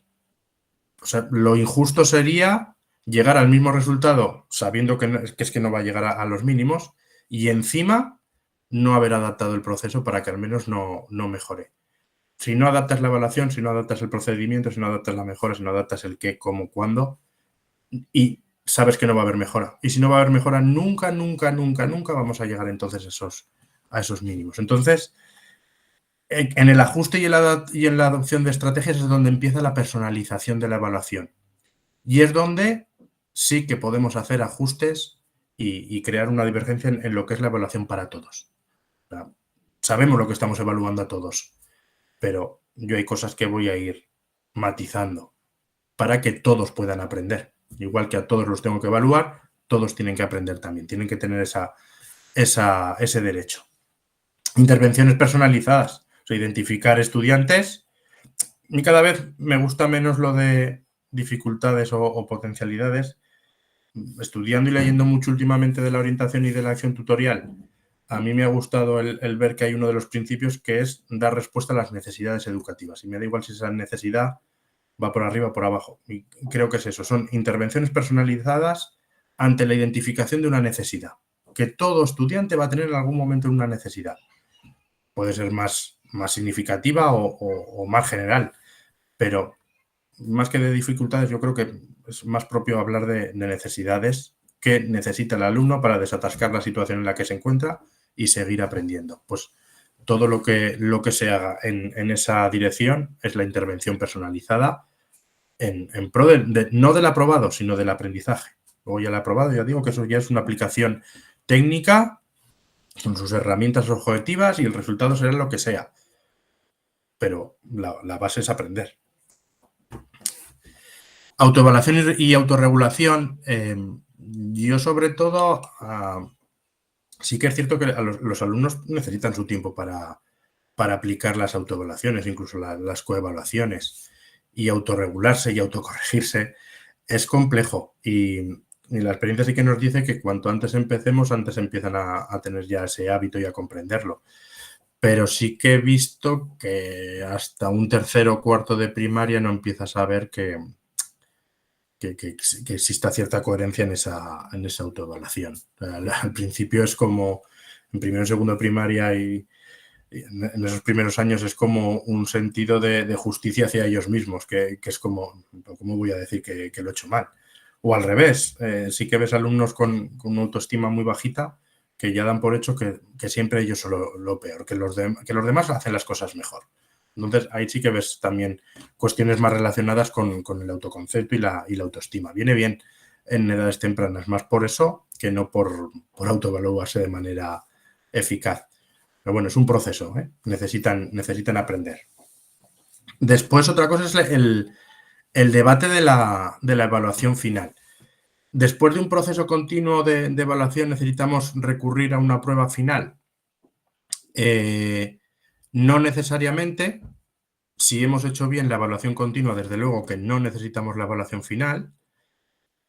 [SPEAKER 1] O sea, lo injusto sería llegar al mismo resultado sabiendo que es que no va a llegar a los mínimos y encima no haber adaptado el proceso para que al menos no mejore. Si no adaptas la evaluación, si no adaptas el procedimiento, si no adaptas la mejora, si no adaptas el qué, cómo, cuándo, y sabes que no va a haber mejora. Y si no va a haber mejora, nunca vamos a llegar entonces a esos mínimos. Entonces, en el ajuste y en la adopción de estrategias es donde empieza la personalización de la evaluación. Y es donde sí que podemos hacer ajustes y crear una divergencia en lo que es la evaluación para todos. O sea, sabemos lo que estamos evaluando a todos, pero yo hay cosas que voy a ir matizando para que todos puedan aprender. Igual que a todos los tengo que evaluar, todos tienen que aprender también, tienen que tener ese derecho. Intervenciones personalizadas, o sea, identificar estudiantes. Y cada vez me gusta menos lo de dificultades o potencialidades. Estudiando y leyendo mucho últimamente de la orientación y de la acción tutorial, a mí me ha gustado el ver que hay uno de los principios que es dar respuesta a las necesidades educativas. Y me da igual si esa necesidad va por arriba o por abajo. Y creo que es eso, son intervenciones personalizadas ante la identificación de una necesidad. Que todo estudiante va a tener en algún momento una necesidad. Puede ser más significativa o más general, pero más que de dificultades, yo creo que es más propio hablar de necesidades que necesita el alumno para desatascar la situación en la que se encuentra y seguir aprendiendo. Pues todo lo que se haga en esa dirección es la intervención personalizada en pro no del aprobado, sino del aprendizaje. Luego ya el aprobado, ya digo que eso ya es una aplicación técnica con sus herramientas objetivas y el resultado será lo que sea. Pero la base es aprender. Autoevaluación y autorregulación. Yo sobre todo, sí que es cierto que los alumnos necesitan su tiempo para aplicar las autoevaluaciones, incluso las coevaluaciones, y autorregularse y autocorregirse es complejo. Y la experiencia sí que nos dice que cuanto antes empecemos, antes empiezan a tener ya ese hábito y a comprenderlo. Pero sí que he visto que hasta un tercero o cuarto de primaria no empiezas a ver que exista cierta coherencia en esa autoevaluación. Al principio es como en primero y segundo de primaria y en esos primeros años es como un sentido de justicia hacia ellos mismos, que es como, ¿cómo voy a decir que lo he hecho mal? O al revés, sí que ves alumnos con una autoestima muy bajita que ya dan por hecho que siempre ellos son lo peor, que los demás hacen las cosas mejor. Entonces, ahí sí que ves también cuestiones más relacionadas con el autoconcepto y la autoestima. Viene bien en edades tempranas, más por eso que no por autoevaluarse de manera eficaz. Pero bueno, es un proceso, ¿eh? Necesitan aprender. Después, otra cosa es el debate de la evaluación final. Después de un proceso continuo de evaluación, ¿necesitamos recurrir a una prueba final? No necesariamente. Si hemos hecho bien la evaluación continua, desde luego que no necesitamos la evaluación final,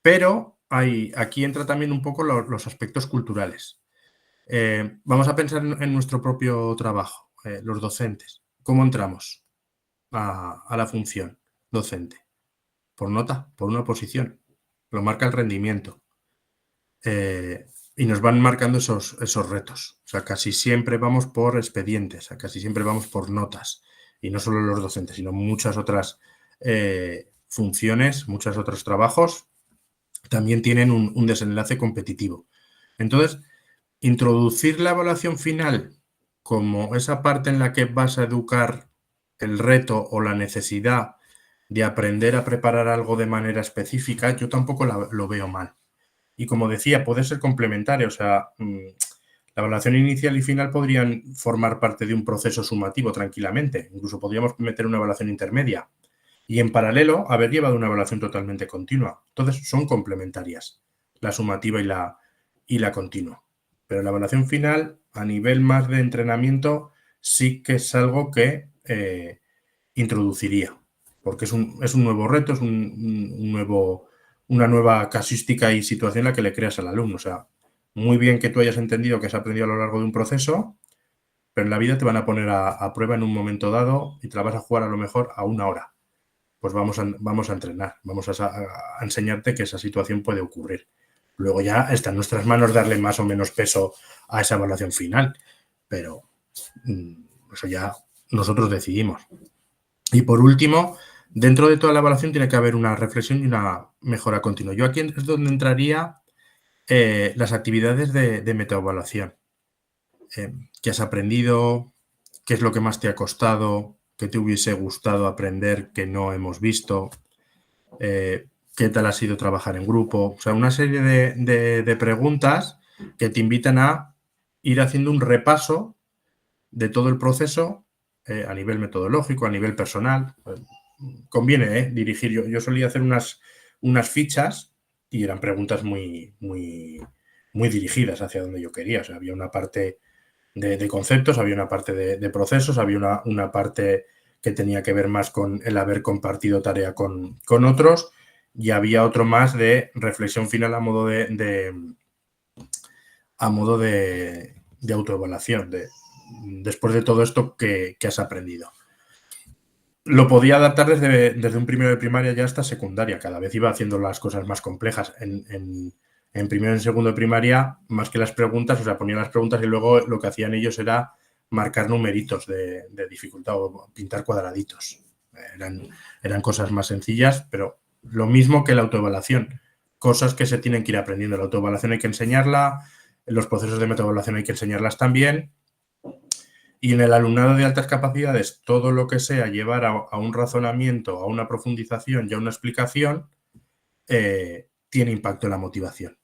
[SPEAKER 1] pero aquí entra también un poco los aspectos culturales. Vamos a pensar en nuestro propio trabajo, los docentes. ¿Cómo entramos a la función docente? Por nota, por una posición. Lo marca el rendimiento. Y nos van marcando esos retos. O sea, casi siempre vamos por expedientes, o sea, casi siempre vamos por notas. Y no solo los docentes, sino muchas otras funciones, muchos otros trabajos también tienen un desenlace competitivo. Entonces, introducir la evaluación final como esa parte en la que vas a educar el reto o la necesidad de aprender a preparar algo de manera específica, yo tampoco lo veo mal. Y como decía, puede ser complementario, o sea, la evaluación inicial y final podrían formar parte de un proceso sumativo tranquilamente. Incluso podríamos meter una evaluación intermedia y en paralelo haber llevado una evaluación totalmente continua. Entonces son complementarias, la sumativa y la continua. Pero la evaluación final, a nivel más de entrenamiento, sí que es algo que introduciría, porque es un nuevo reto, es una nueva casuística y situación a la que le creas al alumno. O sea, muy bien que tú hayas entendido que has aprendido a lo largo de un proceso, pero en la vida te van a poner a prueba en un momento dado y te la vas a jugar a lo mejor a 1 hora. Pues vamos a entrenar, vamos a enseñarte que esa situación puede ocurrir. Luego ya está en nuestras manos darle más o menos peso a esa evaluación final, pero eso ya nosotros decidimos. Y por último, dentro de toda la evaluación tiene que haber una reflexión y una mejora continua. Yo aquí es donde entraría las actividades de metaevaluación. ¿Qué has aprendido? ¿Qué es lo que más te ha costado? ¿Qué te hubiese gustado aprender que no hemos visto? ¿Qué tal ha sido trabajar en grupo? O sea, una serie de preguntas que te invitan a ir haciendo un repaso de todo el proceso a nivel metodológico, a nivel personal. Conviene dirigir. Yo solía hacer unas fichas y eran preguntas muy dirigidas hacia donde yo quería. O sea, había una parte de conceptos, había una parte de procesos, había una parte que tenía que ver más con el haber compartido tarea con otros y había otro más de reflexión final a modo de autoevaluación, después de todo esto que has aprendido. Lo podía adaptar desde un primero de primaria ya hasta secundaria. Cada vez iba haciendo las cosas más complejas. En primero y en segundo de primaria, más que las preguntas, o sea, ponía las preguntas y luego lo que hacían ellos era marcar numeritos de dificultad o pintar cuadraditos. Eran cosas más sencillas, pero lo mismo que la autoevaluación. Cosas que se tienen que ir aprendiendo. La autoevaluación hay que enseñarla, los procesos de metaevaluación hay que enseñarlas también. Y en el alumnado de altas capacidades, todo lo que sea llevar a un razonamiento, a una profundización y a una explicación, tiene impacto en la motivación.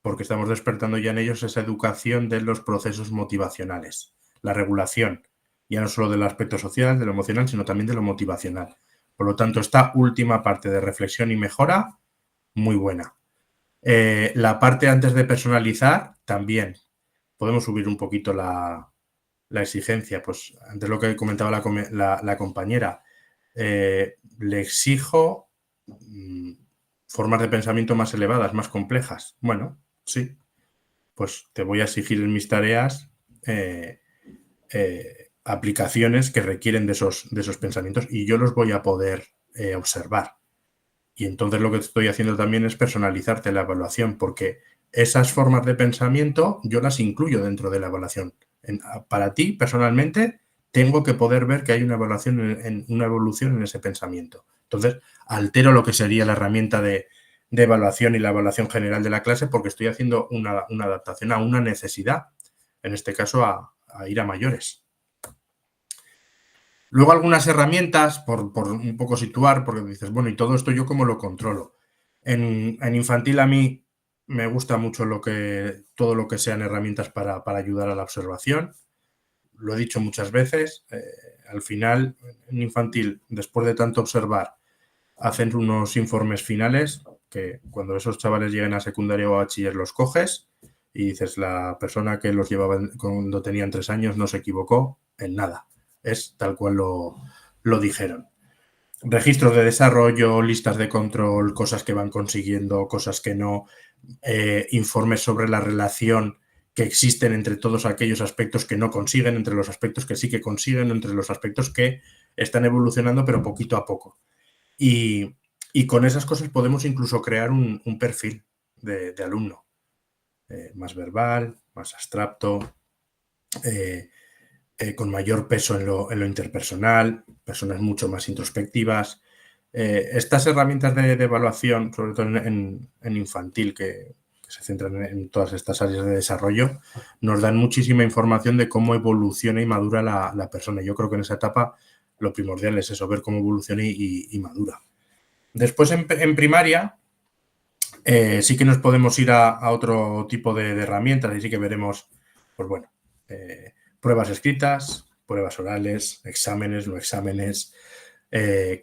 [SPEAKER 1] Porque estamos despertando ya en ellos esa educación de los procesos motivacionales. La regulación, ya no solo del aspecto social, de lo emocional, sino también de lo motivacional. Por lo tanto, esta última parte de reflexión y mejora, muy buena. La parte antes de personalizar, también. Podemos subir un poquito la exigencia. Pues antes lo que comentaba la compañera, le exijo formas de pensamiento más elevadas, más complejas. Bueno, sí, pues te voy a exigir en mis tareas aplicaciones que requieren de esos pensamientos y yo los voy a poder observar. Y entonces lo que estoy haciendo también es personalizarte la evaluación, porque esas formas de pensamiento yo las incluyo dentro de la evaluación. Para ti, personalmente, tengo que poder ver que hay una evolución en ese pensamiento. Entonces, altero lo que sería la herramienta de evaluación y la evaluación general de la clase porque estoy haciendo una adaptación a una necesidad, en este caso a ir a mayores. Luego algunas herramientas, por un poco situar, porque dices, bueno, ¿y todo esto yo cómo lo controlo? En infantil a mí me gusta mucho todo lo que sean herramientas para ayudar a la observación. Lo he dicho muchas veces, al final en infantil, después de tanto observar, hacen unos informes finales que cuando esos chavales lleguen a secundaria o a bachiller los coges y dices, la persona que los llevaba cuando tenían 3 años no se equivocó en nada. Es tal cual lo dijeron. Registros de desarrollo, listas de control, cosas que van consiguiendo, cosas que no, informes sobre la relación que existen entre todos aquellos aspectos que no consiguen, entre los aspectos que sí que consiguen, entre los aspectos que están evolucionando, pero poquito a poco. Y con esas cosas podemos incluso crear un perfil de alumno, más verbal, más abstracto, con mayor peso en lo interpersonal, personas mucho más introspectivas. Estas herramientas de evaluación, sobre todo en infantil, que se centran en todas estas áreas de desarrollo, nos dan muchísima información de cómo evoluciona y madura la persona. Yo creo que en esa etapa lo primordial es eso, ver cómo evoluciona y madura. Después en primaria sí que nos podemos ir a otro tipo de herramientas y sí que veremos, pues bueno, pruebas escritas, pruebas orales, exámenes, no exámenes,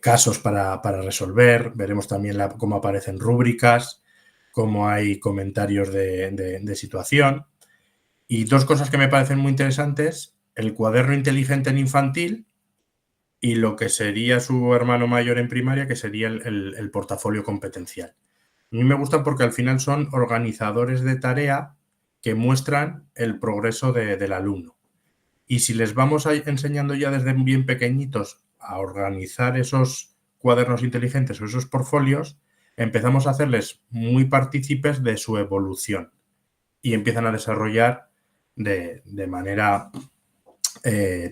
[SPEAKER 1] casos para resolver. Veremos también cómo aparecen rúbricas, cómo hay comentarios de situación. Y 2 cosas que me parecen muy interesantes, el cuaderno inteligente en infantil y lo que sería su hermano mayor en primaria, que sería el portafolio competencial. A mí me gustan porque al final son organizadores de tarea que muestran el progreso del alumno. Y si les vamos enseñando ya desde bien pequeñitos a organizar esos cuadernos inteligentes o esos portfolios, empezamos a hacerles muy partícipes de su evolución y empiezan a desarrollar de manera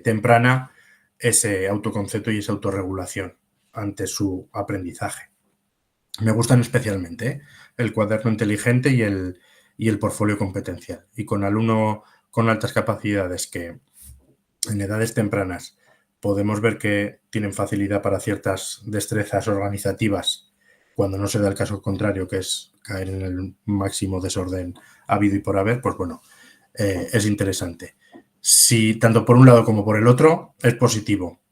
[SPEAKER 1] temprana ese autoconcepto y esa autorregulación ante su aprendizaje. Me gustan especialmente el cuaderno inteligente y el portfolio competencial. Y con alumno con altas capacidades que en edades tempranas podemos ver que tienen facilidad para ciertas destrezas organizativas, cuando no se da el caso contrario, que es caer en el máximo desorden habido y por haber, pues bueno, es interesante. Si tanto por un lado como por el otro es positivo.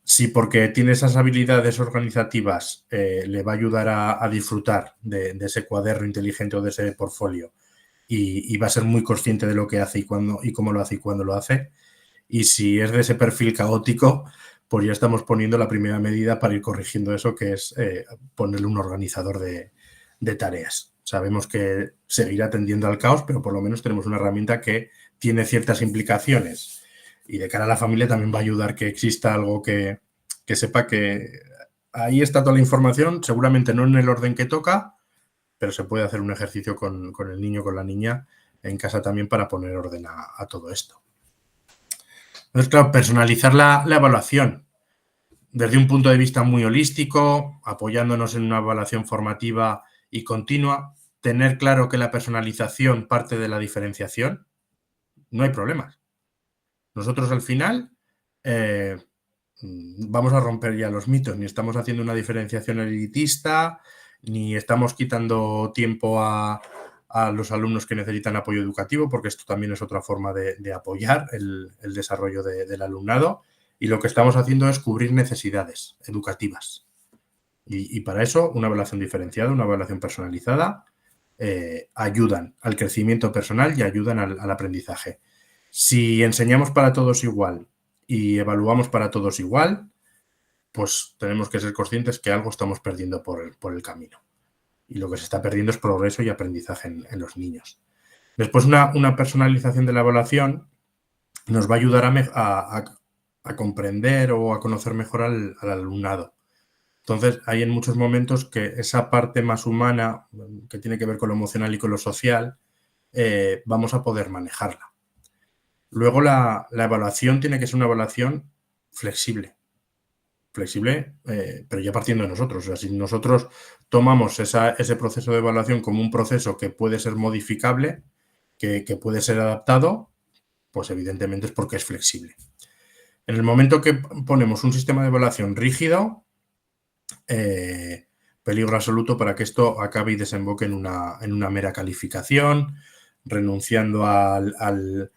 [SPEAKER 1] Si porque tiene esas habilidades organizativas le va a ayudar a disfrutar de ese cuaderno inteligente o de ese portfolio y va a ser muy consciente de lo que hace y cómo lo hace y cuándo lo hace. Y si es de ese perfil caótico, pues ya estamos poniendo la primera medida para ir corrigiendo eso, que es ponerle un organizador de tareas. Sabemos que seguirá tendiendo al caos, pero por lo menos tenemos una herramienta que tiene ciertas implicaciones. Y de cara a la familia también va a ayudar que exista algo que sepa que ahí está toda la información, seguramente no en el orden que toca, pero se puede hacer un ejercicio con el niño, con la niña, en casa también para poner orden a todo esto. Entonces, claro, personalizar la evaluación desde un punto de vista muy holístico, apoyándonos en una evaluación formativa y continua, tener claro que la personalización parte de la diferenciación, no hay problemas. Nosotros al final vamos a romper ya los mitos, ni estamos haciendo una diferenciación elitista, ni estamos quitando tiempo a los alumnos que necesitan apoyo educativo, porque esto también es otra forma de apoyar el desarrollo del alumnado, y lo que estamos haciendo es cubrir necesidades educativas. Y para eso una evaluación diferenciada, una evaluación personalizada, ayudan al crecimiento personal y ayudan al aprendizaje. Si enseñamos para todos igual y evaluamos para todos igual, pues tenemos que ser conscientes que algo estamos perdiendo por el camino. Y lo que se está perdiendo es progreso y aprendizaje en los niños. Después, una personalización de la evaluación nos va a ayudar a comprender o a conocer mejor al alumnado. Entonces, hay en muchos momentos que esa parte más humana, que tiene que ver con lo emocional y con lo social, vamos a poder manejarla. Luego, la evaluación tiene que ser una evaluación flexible, pero ya partiendo de nosotros. O sea, si nosotros tomamos ese proceso de evaluación como un proceso que puede ser modificable, que puede ser adaptado, pues evidentemente es porque es flexible. En el momento que ponemos un sistema de evaluación rígido, Peligro absoluto para que esto acabe y desemboque en una mera calificación, renunciando al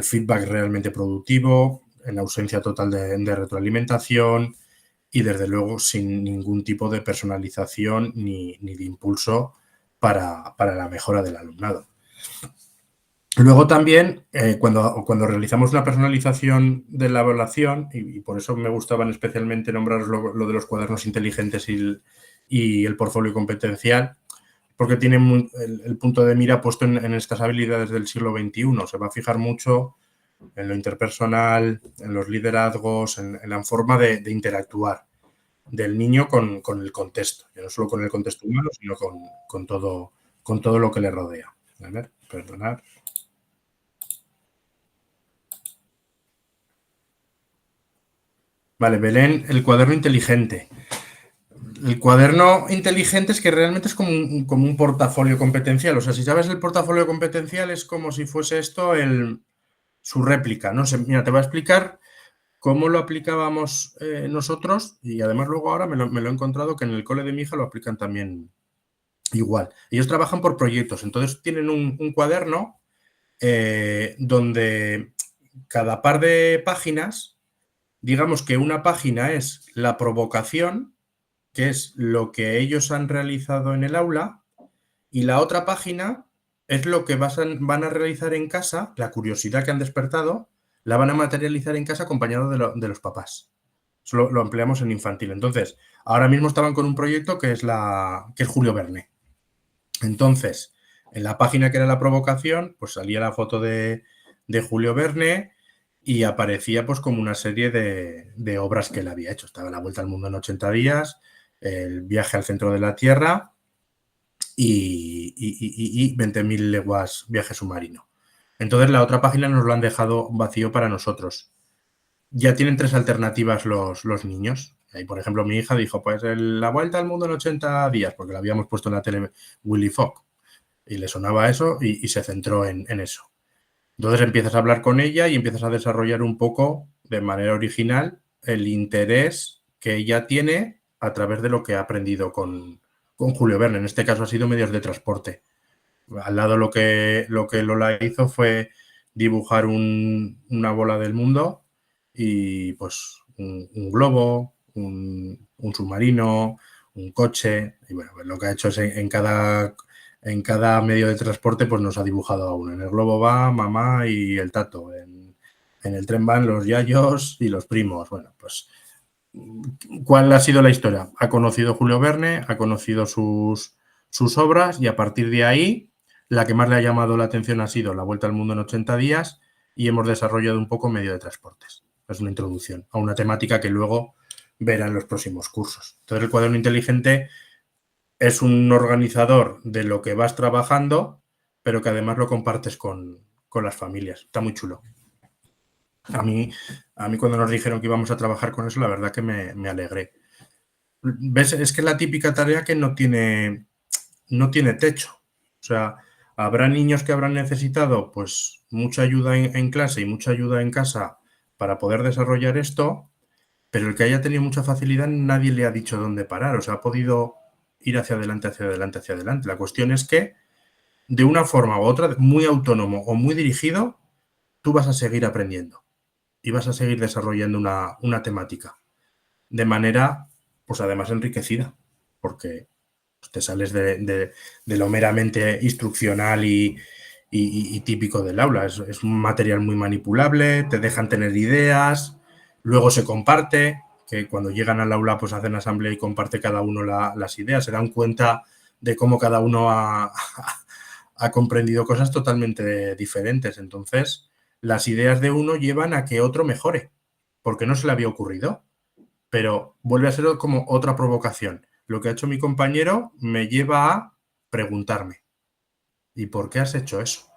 [SPEAKER 1] feedback realmente productivo, en ausencia total de retroalimentación y, desde luego, sin ningún tipo de personalización ni de impulso para la mejora del alumnado. Luego también, cuando realizamos una personalización de la evaluación, y por eso me gustaban especialmente nombrar lo de los cuadernos inteligentes y el portfolio competencial, porque tienen el punto de mira puesto en estas habilidades del siglo XXI. Se va a fijar mucho en lo interpersonal, en los liderazgos, en la forma de interactuar del niño con el contexto, ya no solo con el contexto humano, sino con todo lo que le rodea. A ver, perdonad. Vale, Belén, el cuaderno inteligente. El cuaderno inteligente es que realmente es como un portafolio competencial. O sea, si sabes el portafolio competencial, es como si fuese esto su réplica. No sé, mira, te voy a explicar cómo lo aplicábamos nosotros, y además luego ahora me lo he encontrado que en el cole de mi hija lo aplican también igual. Ellos trabajan por proyectos, entonces tienen un cuaderno donde cada par de páginas, digamos que una página es la provocación, que es lo que ellos han realizado en el aula, y la otra página es lo que van a realizar en casa, la curiosidad que han despertado, la van a materializar en casa acompañado de los papás. Eso lo empleamos en infantil. Entonces, ahora mismo estaban con un proyecto que es Julio Verne. Entonces, en la página que era la provocación, pues salía la foto de Julio Verne y aparecía pues como una serie de obras que él había hecho. Estaba La Vuelta al Mundo en 80 días, El viaje al centro de la Tierra y 20.000 leguas viaje submarino. Entonces, la otra página nos lo han dejado vacío para nosotros. Ya tienen 3 alternativas los niños. Ahí, por ejemplo, mi hija dijo, pues La Vuelta al Mundo en 80 días, porque la habíamos puesto en la tele Willy Fogg. Y le sonaba eso y se centró en eso. Entonces empiezas a hablar con ella y empiezas a desarrollar un poco, de manera original, el interés que ella tiene a través de lo que ha aprendido con Julio Verne. En este caso ha sido medios de transporte. Al lado lo que Lola hizo fue dibujar una bola del mundo y pues un globo, un submarino, un coche. Y bueno, pues lo que ha hecho es en cada medio de transporte pues nos ha dibujado a uno. En el globo va mamá y el tato. En el tren van los yayos y los primos. Bueno, pues ¿cuál ha sido la historia? Ha conocido Julio Verne, ha conocido sus obras y a partir de ahí la que más le ha llamado la atención ha sido La Vuelta al Mundo en 80 días y hemos desarrollado un poco medio de transportes. Es una introducción a una temática que luego verá en los próximos cursos. Entonces, el cuaderno inteligente es un organizador de lo que vas trabajando, pero que además lo compartes con las familias. Está muy chulo. A mí cuando nos dijeron que íbamos a trabajar con eso, la verdad que me alegré. ¿Ves? Es que es la típica tarea que no tiene techo. O sea, habrá niños que habrán necesitado pues mucha ayuda en clase y mucha ayuda en casa para poder desarrollar esto, pero el que haya tenido mucha facilidad nadie le ha dicho dónde parar. O sea, ha podido ir hacia adelante, hacia adelante, hacia adelante. La cuestión es que, de una forma u otra, muy autónomo o muy dirigido, tú vas a seguir aprendiendo y vas a seguir desarrollando una temática de manera, pues además enriquecida, porque te sales de lo meramente instruccional y típico del aula. Es un material muy manipulable, te dejan tener ideas, luego se comparte, que cuando llegan al aula pues hacen asamblea y comparte cada uno las ideas, se dan cuenta de cómo cada uno ha comprendido cosas totalmente diferentes. Entonces, las ideas de uno llevan a que otro mejore, porque no se le había ocurrido, pero vuelve a ser como otra provocación. Lo que ha hecho mi compañero me lleva a preguntarme, ¿y por qué has hecho eso?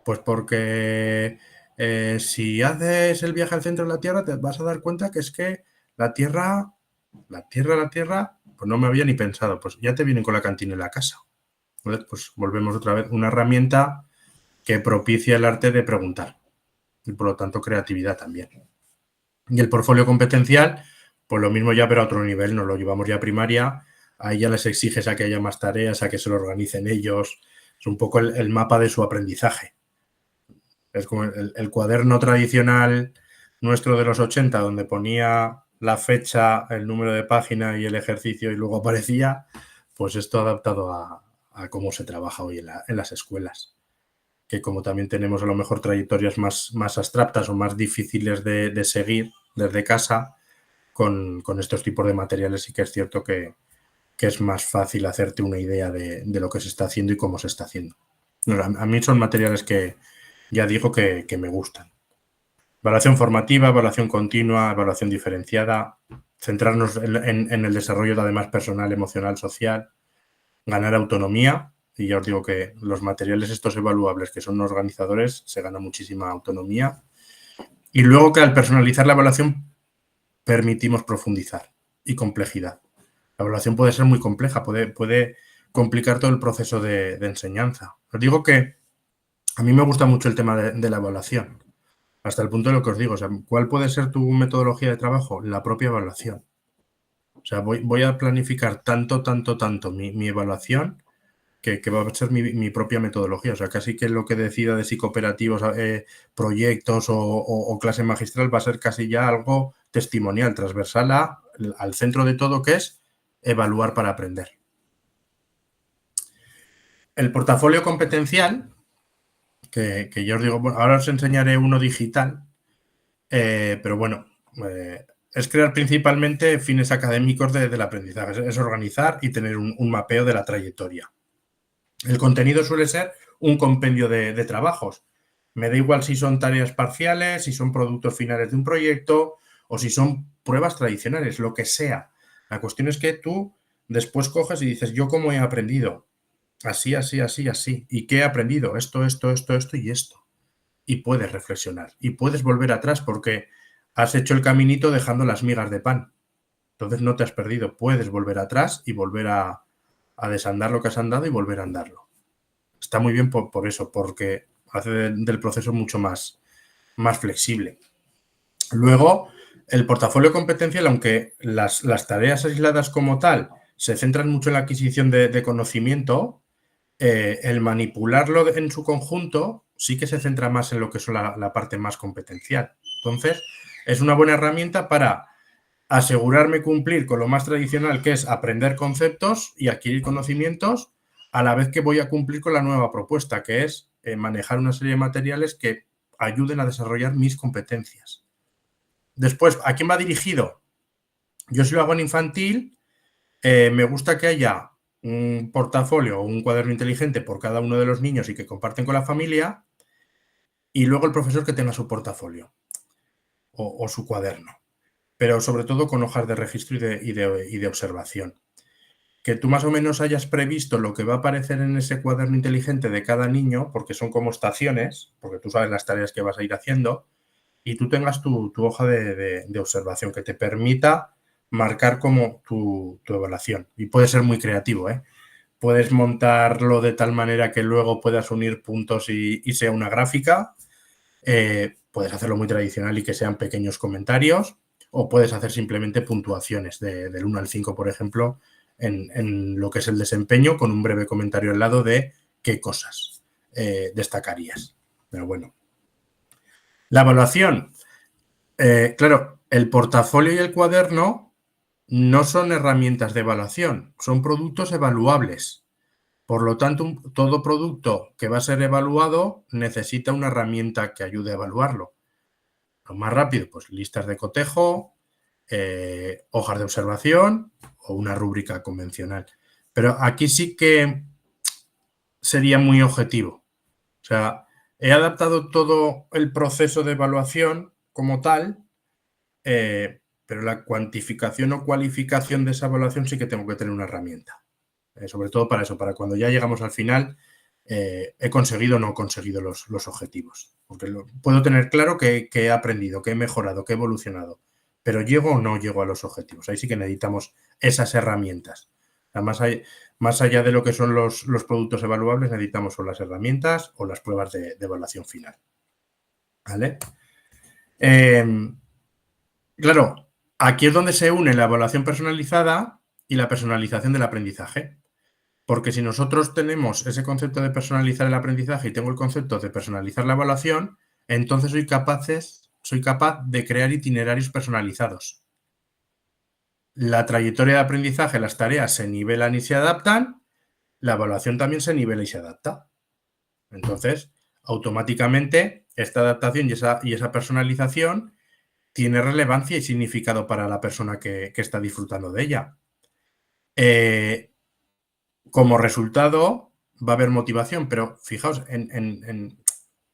[SPEAKER 1] Pues porque si haces el viaje al centro de la Tierra te vas a dar cuenta que es que la Tierra, pues no me había ni pensado, pues ya te vienen con la cantina en la casa. ¿Vale? Pues volvemos otra vez, una herramienta que propicia el arte de preguntar y por lo tanto creatividad también. Y el portfolio competencial, pues lo mismo ya pero a otro nivel, nos lo llevamos ya a primaria, ahí ya les exiges a que haya más tareas, a que se lo organicen ellos. Es un poco el mapa de su aprendizaje. Es como el cuaderno tradicional nuestro de los 80, donde ponía la fecha, el número de página y el ejercicio y luego aparecía, pues esto adaptado a cómo se trabaja hoy en las escuelas. Que como también tenemos a lo mejor trayectorias más abstractas o más difíciles de seguir desde casa, con estos tipos de materiales sí que es cierto que es más fácil hacerte una idea de lo que se está haciendo y cómo se está haciendo. A mí son materiales que ya digo que me gustan. Evaluación formativa, evaluación continua, evaluación diferenciada, centrarnos en el desarrollo además personal, emocional, social, ganar autonomía. Y ya os digo que los materiales estos evaluables que son organizadores se gana muchísima autonomía. Y luego que al personalizar la evaluación permitimos profundizar y complejidad. La evaluación puede ser muy compleja, puede complicar todo el proceso de enseñanza. Os digo que a mí me gusta mucho el tema de la evaluación, hasta el punto de lo que os digo. O sea, ¿cuál puede ser tu metodología de trabajo? La propia evaluación. O sea, voy a planificar tanto mi evaluación que va a ser mi propia metodología. O sea, casi que lo que decida de psicooperativos, proyectos o clase magistral va a ser casi ya algo testimonial, transversal al centro de todo, que es evaluar para aprender. El portafolio competencial, que yo os digo, bueno, ahora os enseñaré uno digital, pero bueno, es crear principalmente fines académicos del aprendizaje, es organizar y tener un mapeo de la trayectoria. El contenido suele ser un compendio de trabajos. Me da igual si son tareas parciales, si son productos finales de un proyecto o si son pruebas tradicionales, lo que sea. La cuestión es que tú después coges y dices, ¿yo cómo he aprendido? Así, así, así, así. ¿Y qué he aprendido? Esto y esto. Y puedes reflexionar. Y puedes volver atrás porque has hecho el caminito dejando las migas de pan. Entonces no te has perdido. Puedes volver atrás y volver a desandar lo que has andado y volver a andarlo. Está muy bien por eso, porque hace del proceso mucho más flexible. Luego, el portafolio competencial, aunque las tareas aisladas como tal se centran mucho en la adquisición de conocimiento, el manipularlo en su conjunto sí que se centra más en lo que es la parte más competencial. Entonces, es una buena herramienta para asegurarme cumplir con lo más tradicional, que es aprender conceptos y adquirir conocimientos, a la vez que voy a cumplir con la nueva propuesta, que es manejar una serie de materiales que ayuden a desarrollar mis competencias. Después, ¿a quién va dirigido? Yo si lo hago en infantil, me gusta que haya un portafolio o un cuaderno inteligente por cada uno de los niños y que comparten con la familia, y luego el profesor que tenga su portafolio o su cuaderno, pero sobre todo con hojas de registro y de observación. Que tú más o menos hayas previsto lo que va a aparecer en ese cuaderno inteligente de cada niño, porque son como estaciones, porque tú sabes las tareas que vas a ir haciendo, y tú tengas tu hoja de observación que te permita marcar como tu evaluación. Y puede ser muy creativo, ¿eh? Puedes montarlo de tal manera que luego puedas unir puntos y sea una gráfica. Puedes hacerlo muy tradicional y que sean pequeños comentarios, o puedes hacer simplemente puntuaciones del 1 al 5, por ejemplo, en lo que es el desempeño, con un breve comentario al lado de qué cosas destacarías. Pero bueno. La evaluación. Claro, el portafolio y el cuaderno no son herramientas de evaluación, son productos evaluables. Por lo tanto, todo producto que va a ser evaluado necesita una herramienta que ayude a evaluarlo. Lo más rápido, pues listas de cotejo, hojas de observación o una rúbrica convencional. Pero aquí sí que sería muy objetivo. O sea, he adaptado todo el proceso de evaluación como tal, pero la cuantificación o cualificación de esa evaluación sí que tengo que tener una herramienta. Sobre todo para eso, para cuando ya llegamos al final, he conseguido o no he conseguido los objetivos. Porque puedo tener claro que he aprendido, que he mejorado, que he evolucionado, pero llego o no llego a los objetivos. Ahí sí que necesitamos esas herramientas. Además, más allá de lo que son los productos evaluables, necesitamos o las herramientas o las pruebas de evaluación final. ¿Vale? Claro, aquí es donde se une la evaluación personalizada y la personalización del aprendizaje. Porque si nosotros tenemos ese concepto de personalizar el aprendizaje y tengo el concepto de personalizar la evaluación, entonces soy capaz de crear itinerarios personalizados. La trayectoria de aprendizaje, las tareas se nivelan y se adaptan, la evaluación también se nivela y se adapta. Entonces, automáticamente, esta adaptación y esa personalización tiene relevancia y significado para la persona que está disfrutando de ella. Como resultado, va a haber motivación, pero fijaos, en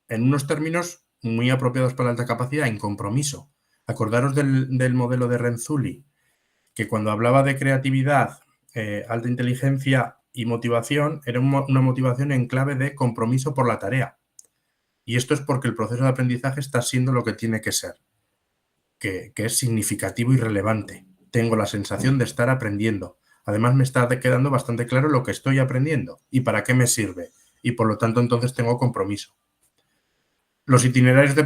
[SPEAKER 1] unos términos muy apropiados para la alta capacidad, en compromiso. Acordaros del modelo de Renzulli, que cuando hablaba de creatividad, alta inteligencia y motivación, era una motivación en clave de compromiso por la tarea. Y esto es porque el proceso de aprendizaje está siendo lo que tiene que ser, que es significativo y relevante. Tengo la sensación de estar aprendiendo. Además, me está quedando bastante claro lo que estoy aprendiendo y para qué me sirve. Y por lo tanto, entonces tengo compromiso. Los itinerarios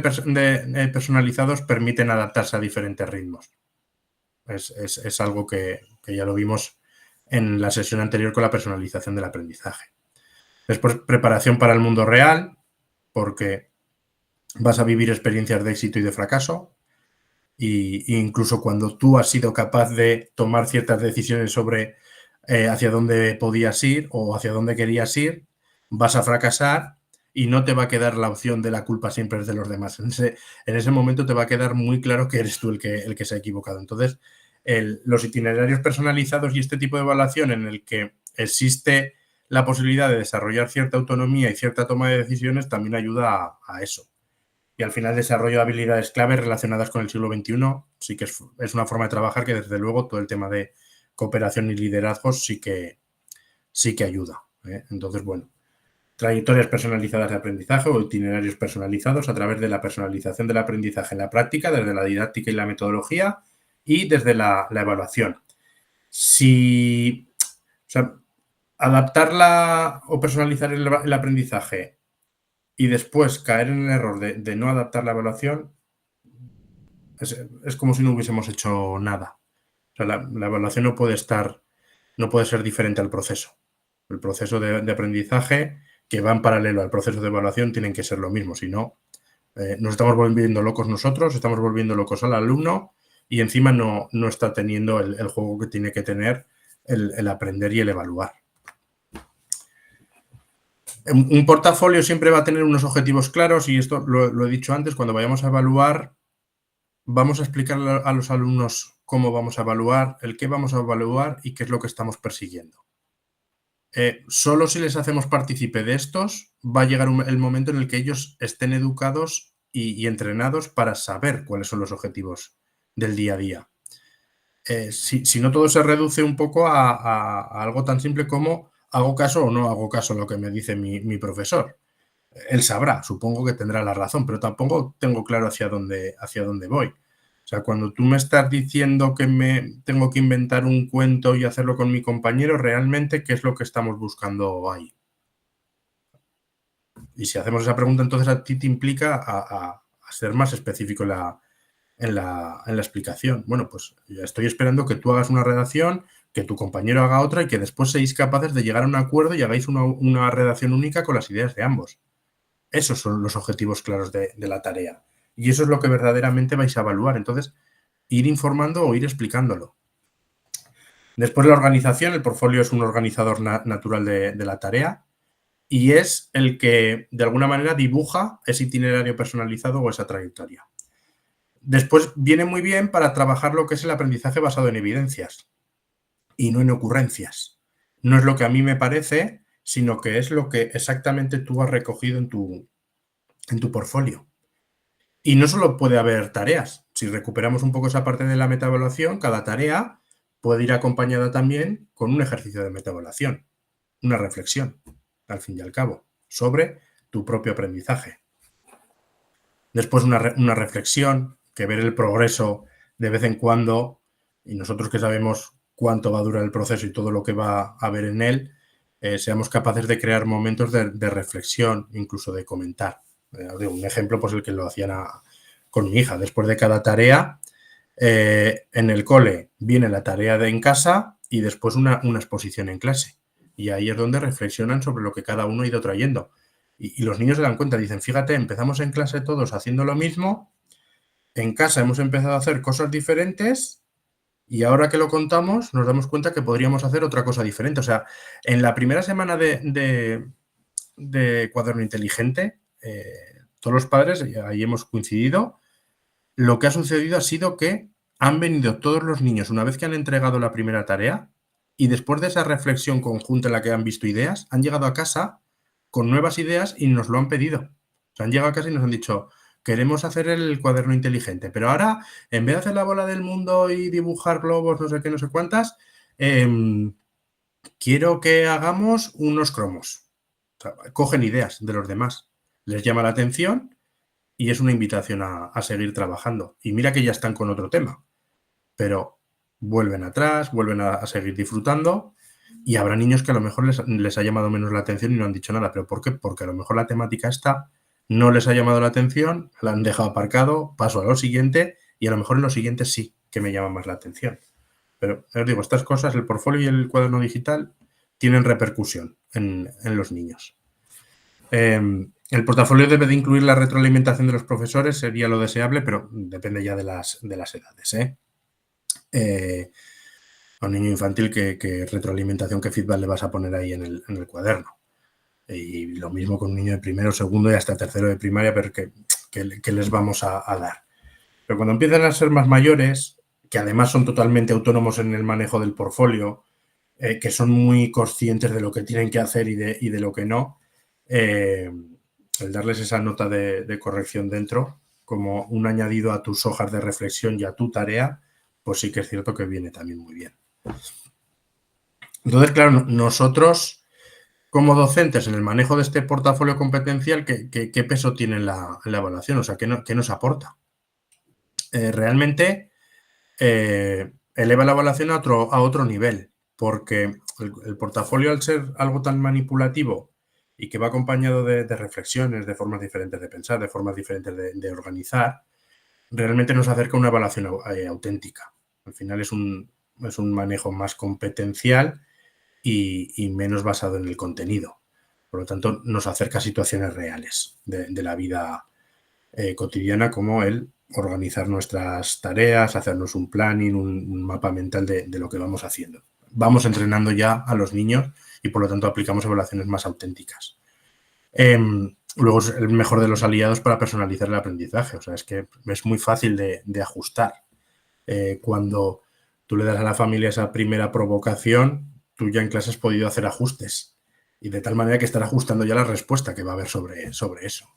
[SPEAKER 1] personalizados permiten adaptarse a diferentes ritmos. Es algo que ya lo vimos en la sesión anterior con la personalización del aprendizaje. Después, preparación para el mundo real, porque vas a vivir experiencias de éxito y de fracaso. Y incluso cuando tú has sido capaz de tomar ciertas decisiones sobre hacia dónde podías ir o hacia dónde querías ir, vas a fracasar y no te va a quedar la opción de la culpa siempre es de los demás. En ese momento te va a quedar muy claro que eres tú el que se ha equivocado. Entonces, los itinerarios personalizados y este tipo de evaluación en el que existe la posibilidad de desarrollar cierta autonomía y cierta toma de decisiones también ayuda a eso. Y al final, desarrollo de habilidades claves relacionadas con el siglo XXI sí que es una forma de trabajar que, desde luego, todo el tema de cooperación y liderazgos sí que ayuda. Entonces, bueno, trayectorias personalizadas de aprendizaje o itinerarios personalizados a través de la personalización del aprendizaje en la práctica, desde la didáctica y la metodología y desde la evaluación. Adaptarla o personalizar el aprendizaje y después caer en el error de no adaptar la evaluación, es como si no hubiésemos hecho nada. O sea, la evaluación no puede ser diferente al proceso. El proceso de aprendizaje, que va en paralelo al proceso de evaluación, tienen que ser lo mismo. Si no, nos estamos volviendo locos nosotros, estamos volviendo locos al alumno y encima no está teniendo el juego que tiene que tener el aprender y el evaluar. Un portafolio siempre va a tener unos objetivos claros y esto lo he dicho antes, cuando vayamos a evaluar, vamos a explicarle a los alumnos cómo vamos a evaluar, el qué vamos a evaluar y qué es lo que estamos persiguiendo. Solo si les hacemos partícipe de estos, va a llegar el momento en el que ellos estén educados y entrenados para saber cuáles son los objetivos del día a día. Si no, todo se reduce un poco a algo tan simple como ¿hago caso o no hago caso a lo que me dice mi profesor? Él sabrá, supongo que tendrá la razón, pero tampoco tengo claro hacia dónde voy. O sea, cuando tú me estás diciendo que me tengo que inventar un cuento y hacerlo con mi compañero, realmente, ¿qué es lo que estamos buscando ahí? Y si hacemos esa pregunta, entonces a ti te implica a ser más específico en la explicación. Bueno, pues ya estoy esperando que tú hagas una redacción, que tu compañero haga otra y que después seáis capaces de llegar a un acuerdo y hagáis una redacción única con las ideas de ambos. Esos son los objetivos claros de la tarea. Y eso es lo que verdaderamente vais a evaluar. Entonces, ir informando o ir explicándolo. Después, la organización. El portfolio es un organizador natural de la tarea y es el que, de alguna manera, dibuja ese itinerario personalizado o esa trayectoria. Después, viene muy bien para trabajar lo que es el aprendizaje basado en evidencias y no en ocurrencias. No es lo que a mí me parece, sino que es lo que exactamente tú has recogido en tu portfolio. Y no solo puede haber tareas. Si recuperamos un poco esa parte de la metaevaluación, cada tarea puede ir acompañada también con un ejercicio de metaevaluación, una reflexión, al fin y al cabo, sobre tu propio aprendizaje. Después una reflexión, que ver el progreso de vez en cuando, y nosotros que sabemos cuánto va a durar el proceso y todo lo que va a haber en él, seamos capaces de crear momentos de reflexión, incluso de comentar. Un ejemplo, pues el que lo hacían con mi hija. Después de cada tarea, en el cole viene la tarea en casa y después una exposición en clase. Y ahí es donde reflexionan sobre lo que cada uno ha ido trayendo. Y los niños se dan cuenta, dicen, fíjate, empezamos en clase todos haciendo lo mismo, en casa hemos empezado a hacer cosas diferentes y ahora que lo contamos nos damos cuenta que podríamos hacer otra cosa diferente. O sea, en la primera semana de Cuaderno Inteligente, todos los padres, ahí hemos coincidido, lo que ha sucedido ha sido que han venido todos los niños una vez que han entregado la primera tarea y después de esa reflexión conjunta en la que han visto ideas, han llegado a casa con nuevas ideas y nos lo han pedido. O sea, han llegado a casa y nos han dicho, queremos hacer el cuaderno inteligente, pero ahora, en vez de hacer la bola del mundo y dibujar globos, no sé qué, no sé cuántas, quiero que hagamos unos cromos. O sea, cogen ideas de los demás, les llama la atención y es una invitación a seguir trabajando. Y mira que ya están con otro tema, pero vuelven atrás, vuelven a seguir disfrutando y habrá niños que a lo mejor les ha llamado menos la atención y no han dicho nada. ¿Pero por qué? Porque a lo mejor la temática esta no les ha llamado la atención, la han dejado aparcado, paso a lo siguiente y a lo mejor en lo siguiente sí que me llama más la atención. Pero os digo, estas cosas, el portfolio y el cuaderno digital, tienen repercusión en los niños. El portafolio debe de incluir la retroalimentación de los profesores, sería lo deseable, pero depende ya de las edades. A un niño infantil, ¿qué retroalimentación, qué feedback le vas a poner ahí en el cuaderno? Y lo mismo con un niño de primero, segundo y hasta tercero de primaria, pero ¿qué les vamos a dar? Pero cuando empiezan a ser más mayores, que además son totalmente autónomos en el manejo del portfolio, que son muy conscientes de lo que tienen que hacer y de lo que no, el darles esa nota de corrección dentro, como un añadido a tus hojas de reflexión y a tu tarea, pues sí que es cierto que viene también muy bien. Entonces, claro, nosotros como docentes en el manejo de este portafolio competencial, ¿qué peso tiene en la evaluación? O sea, ¿qué nos aporta? Realmente eleva la evaluación a otro nivel, porque el portafolio, al ser algo tan manipulativo y que va acompañado de reflexiones, de formas diferentes de pensar, de formas diferentes de organizar, realmente nos acerca a una evaluación auténtica. Al final es un manejo más competencial y menos basado en el contenido. Por lo tanto, nos acerca a situaciones reales de la vida cotidiana, como el organizar nuestras tareas, hacernos un planning, un mapa mental de lo que vamos haciendo. Vamos entrenando ya a los niños y, por lo tanto, aplicamos evaluaciones más auténticas. Luego es el mejor de los aliados para personalizar el aprendizaje. O sea, es que es muy fácil de ajustar. Cuando tú le das a la familia esa primera provocación, tú ya en clase has podido hacer ajustes y de tal manera que estar ajustando ya la respuesta que va a haber sobre eso.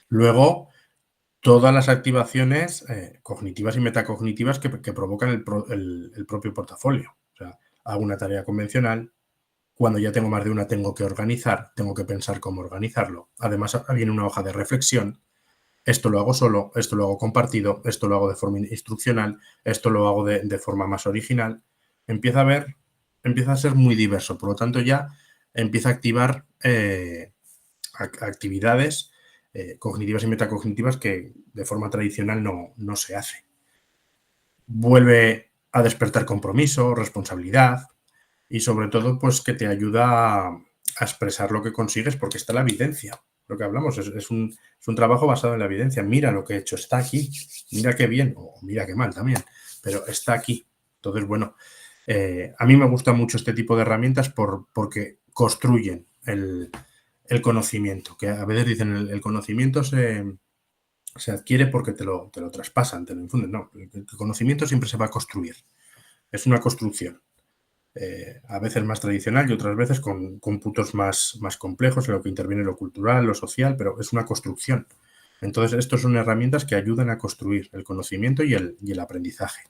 [SPEAKER 1] Luego, todas las activaciones cognitivas y metacognitivas que provocan el propio portafolio. O sea, hago una tarea convencional, cuando ya tengo más de una tengo que organizar, tengo que pensar cómo organizarlo. Además, viene una hoja de reflexión. Esto lo hago solo, esto lo hago compartido, esto lo hago de forma instruccional, esto lo hago de forma más original. Empieza a ser muy diverso. Por lo tanto, ya empieza a activar actividades cognitivas y metacognitivas que de forma tradicional no se hace. Vuelve a despertar compromiso, responsabilidad y sobre todo pues que te ayuda a expresar lo que consigues, porque está la evidencia. Lo que hablamos es un trabajo basado en la evidencia. Mira lo que he hecho, está aquí, mira qué bien o mira qué mal también, pero está aquí. Entonces, bueno, a mí me gusta mucho este tipo de herramientas porque construyen el conocimiento, que a veces dicen el conocimiento se adquiere porque te lo traspasan, te lo infunden. No, el conocimiento siempre se va a construir. Es una construcción. A veces más tradicional y otras veces con puntos más complejos en lo que interviene lo cultural, lo social, pero es una construcción. Entonces, estos son herramientas que ayudan a construir el conocimiento y el aprendizaje.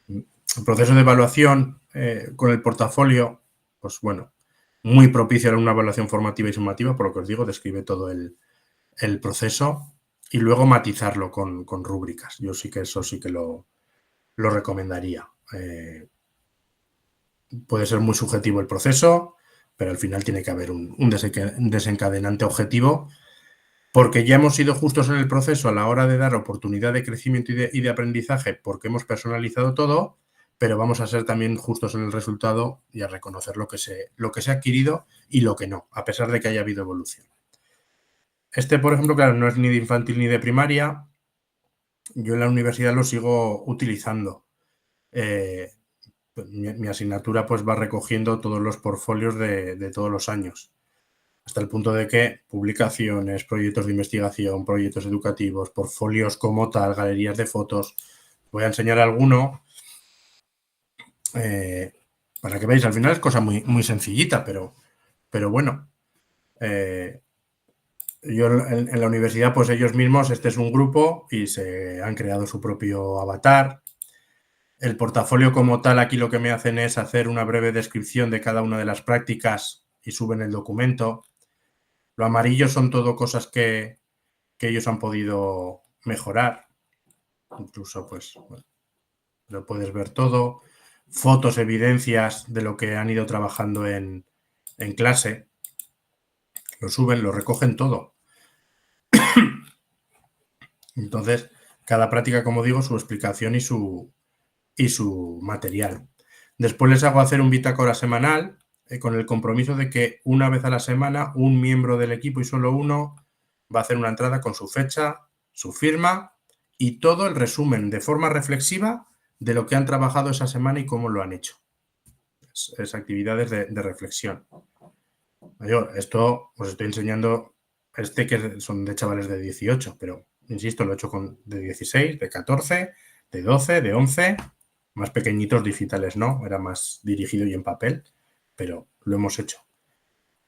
[SPEAKER 1] El proceso de evaluación con el portafolio, pues bueno, muy propicio a una evaluación formativa y sumativa, por lo que os digo, describe todo el proceso y luego matizarlo con rúbricas. Yo sí que eso sí que lo recomendaría. Puede ser muy subjetivo el proceso, pero al final tiene que haber un desencadenante objetivo, porque ya hemos sido justos en el proceso a la hora de dar oportunidad de crecimiento y de aprendizaje, porque hemos personalizado todo, pero vamos a ser también justos en el resultado y a reconocer lo que se ha adquirido y lo que no, a pesar de que haya habido evolución. Este, por ejemplo, claro, no es ni de infantil ni de primaria. Yo en la universidad lo sigo utilizando. Mi asignatura pues va recogiendo todos los portfolios de todos los años, hasta el punto de que publicaciones, proyectos de investigación, proyectos educativos, portfolios como tal, galerías de fotos. Voy a enseñar alguno para que veáis. Al final es cosa muy, muy sencillita, pero bueno. Yo en la universidad, pues ellos mismos, este es un grupo y se han creado su propio avatar. El portafolio como tal, aquí lo que me hacen es hacer una breve descripción de cada una de las prácticas y suben el documento. Lo amarillo son todo cosas que ellos han podido mejorar. Incluso, pues, bueno, lo puedes ver todo. Fotos, evidencias de lo que han ido trabajando en clase. Lo suben, lo recogen todo. Entonces, cada práctica, como digo, su explicación y su material. Después les hago hacer un bitácora semanal con el compromiso de que una vez a la semana un miembro del equipo y solo uno va a hacer una entrada con su fecha, su firma y todo el resumen de forma reflexiva de lo que han trabajado esa semana y cómo lo han hecho. Es actividades de reflexión. Yo esto os estoy enseñando, que son de chavales de 18, pero insisto, lo he hecho de 16, de 14, de 12, de 11, más pequeñitos digitales no, era más dirigido y en papel, pero lo hemos hecho.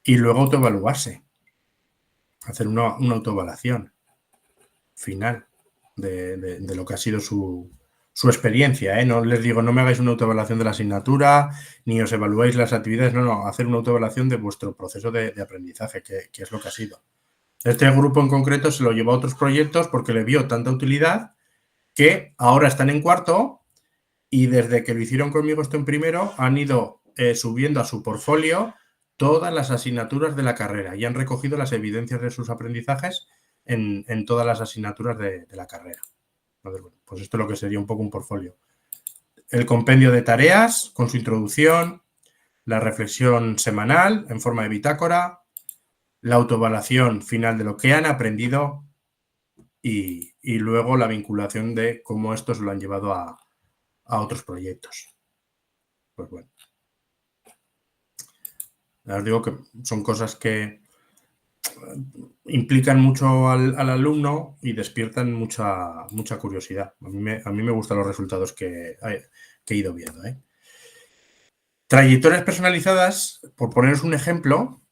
[SPEAKER 1] Y luego autoevaluarse, hacer una autoevaluación final de lo que ha sido su experiencia. No les digo, no me hagáis una autoevaluación de la asignatura, ni os evaluéis las actividades, no, hacer una autoevaluación de vuestro proceso de aprendizaje, que es lo que ha sido. Este grupo en concreto se lo llevó a otros proyectos porque le vio tanta utilidad que ahora están en cuarto y desde que lo hicieron conmigo esto en primero han ido subiendo a su portfolio todas las asignaturas de la carrera y han recogido las evidencias de sus aprendizajes en todas las asignaturas de la carrera. Entonces, bueno, pues esto es lo que sería un poco un portfolio. El compendio de tareas con su introducción, la reflexión semanal en forma de bitácora, la autoevaluación final de lo que han aprendido y luego la vinculación de cómo estos lo han llevado a otros proyectos. Pues bueno. Os digo que son cosas que implican mucho al alumno y despiertan mucha curiosidad. A mí me gustan los resultados que he ido viendo. Trayectorias personalizadas, por poneros un ejemplo,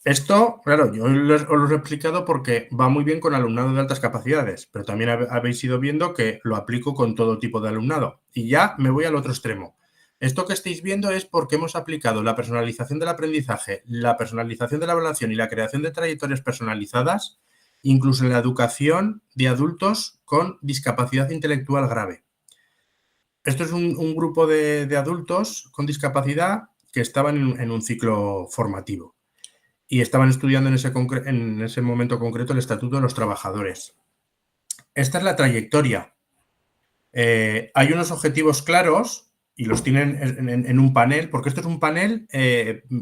[SPEAKER 1] esto, claro, yo os lo he explicado porque va muy bien con alumnado de altas capacidades, pero también habéis ido viendo que lo aplico con todo tipo de alumnado. Y ya me voy al otro extremo. Esto que estáis viendo es porque hemos aplicado la personalización del aprendizaje, la personalización de la evaluación y la creación de trayectorias personalizadas, incluso en la educación de adultos con discapacidad intelectual grave. Esto es un grupo de adultos con discapacidad que estaban en un ciclo formativo y estaban estudiando en ese momento concreto el Estatuto de los Trabajadores. Esta es la trayectoria. Hay unos objetivos claros y los tienen en un panel, porque esto es un panel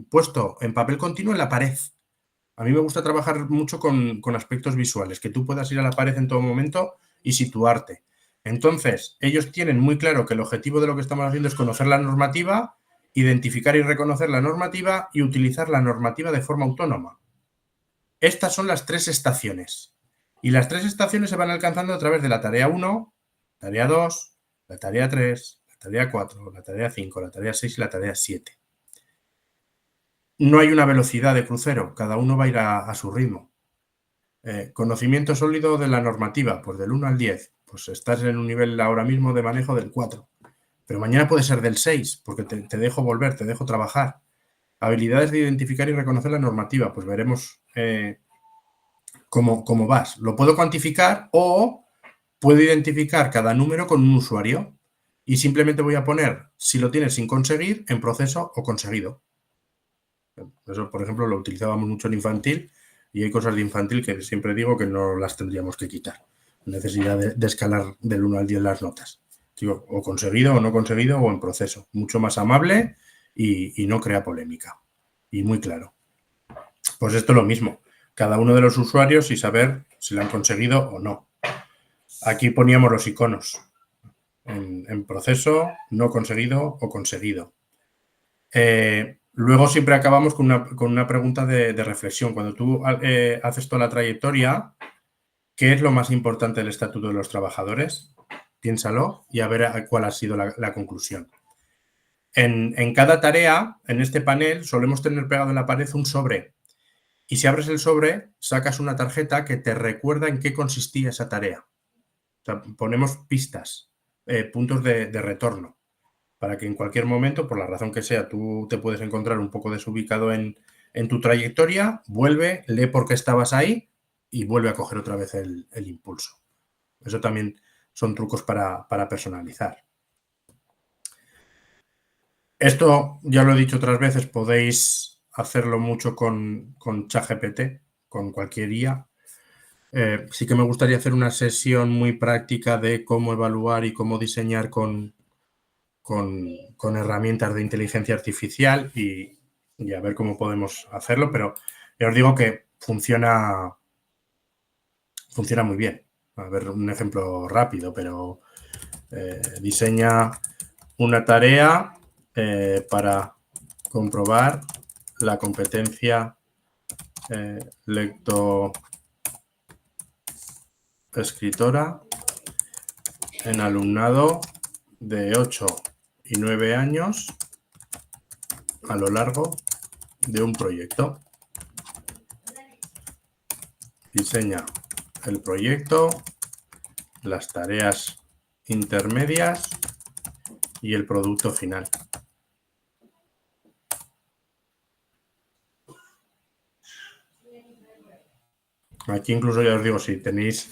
[SPEAKER 1] puesto en papel continuo en la pared. A mí me gusta trabajar mucho con aspectos visuales, que tú puedas ir a la pared en todo momento y situarte. Entonces, ellos tienen muy claro que el objetivo de lo que estamos haciendo es conocer la normativa, identificar y reconocer la normativa y utilizar la normativa de forma autónoma. Estas son las 3 estaciones. Y las 3 estaciones se van alcanzando a través de la tarea 1, tarea 2, la tarea 3, la tarea 4, la tarea 5, la tarea 6 y la tarea 7. No hay una velocidad de crucero, cada uno va a ir a su ritmo. Conocimiento sólido de la normativa, pues del 1 al 10. Pues estás en un nivel ahora mismo de manejo del 4. Pero mañana puede ser del 6, porque te dejo volver, te dejo trabajar. Habilidades de identificar y reconocer la normativa, pues veremos cómo vas. Lo puedo cuantificar o puedo identificar cada número con un usuario y simplemente voy a poner si lo tienes sin conseguir, en proceso o conseguido. Eso, por ejemplo, lo utilizábamos mucho en infantil y hay cosas de infantil que siempre digo que no las tendríamos que quitar. Necesidad de escalar del 1 al 10 las notas. Digo, o conseguido o no conseguido o en proceso. Mucho más amable y no crea polémica. Y muy claro. Pues esto es lo mismo. Cada uno de los usuarios y saber si lo han conseguido o no. Aquí poníamos los iconos. En proceso, no conseguido o conseguido. Luego siempre acabamos con una pregunta de reflexión. Cuando tú haces toda la trayectoria, ¿qué es lo más importante del Estatuto de los Trabajadores? Piénsalo y a ver cuál ha sido la conclusión. En cada tarea, en este panel, solemos tener pegado en la pared un sobre. Y si abres el sobre, sacas una tarjeta que te recuerda en qué consistía esa tarea. O sea, ponemos pistas, puntos de retorno, para que en cualquier momento, por la razón que sea, tú te puedes encontrar un poco desubicado en tu trayectoria, vuelve, lee por qué estabas ahí y vuelve a coger otra vez el impulso. Eso también son trucos para personalizar. Esto, ya lo he dicho otras veces, podéis hacerlo mucho con ChatGPT, con cualquier IA. Sí que me gustaría hacer una sesión muy práctica de cómo evaluar y cómo diseñar con herramientas de inteligencia artificial y a ver cómo podemos hacerlo, pero ya os digo que funciona muy bien. A ver, un ejemplo rápido, pero diseña una tarea para comprobar la competencia lectoescritora en alumnado de 8 y 9 años a lo largo de un proyecto. Diseña el proyecto, las tareas intermedias y el producto final. Aquí incluso ya os digo, si tenéis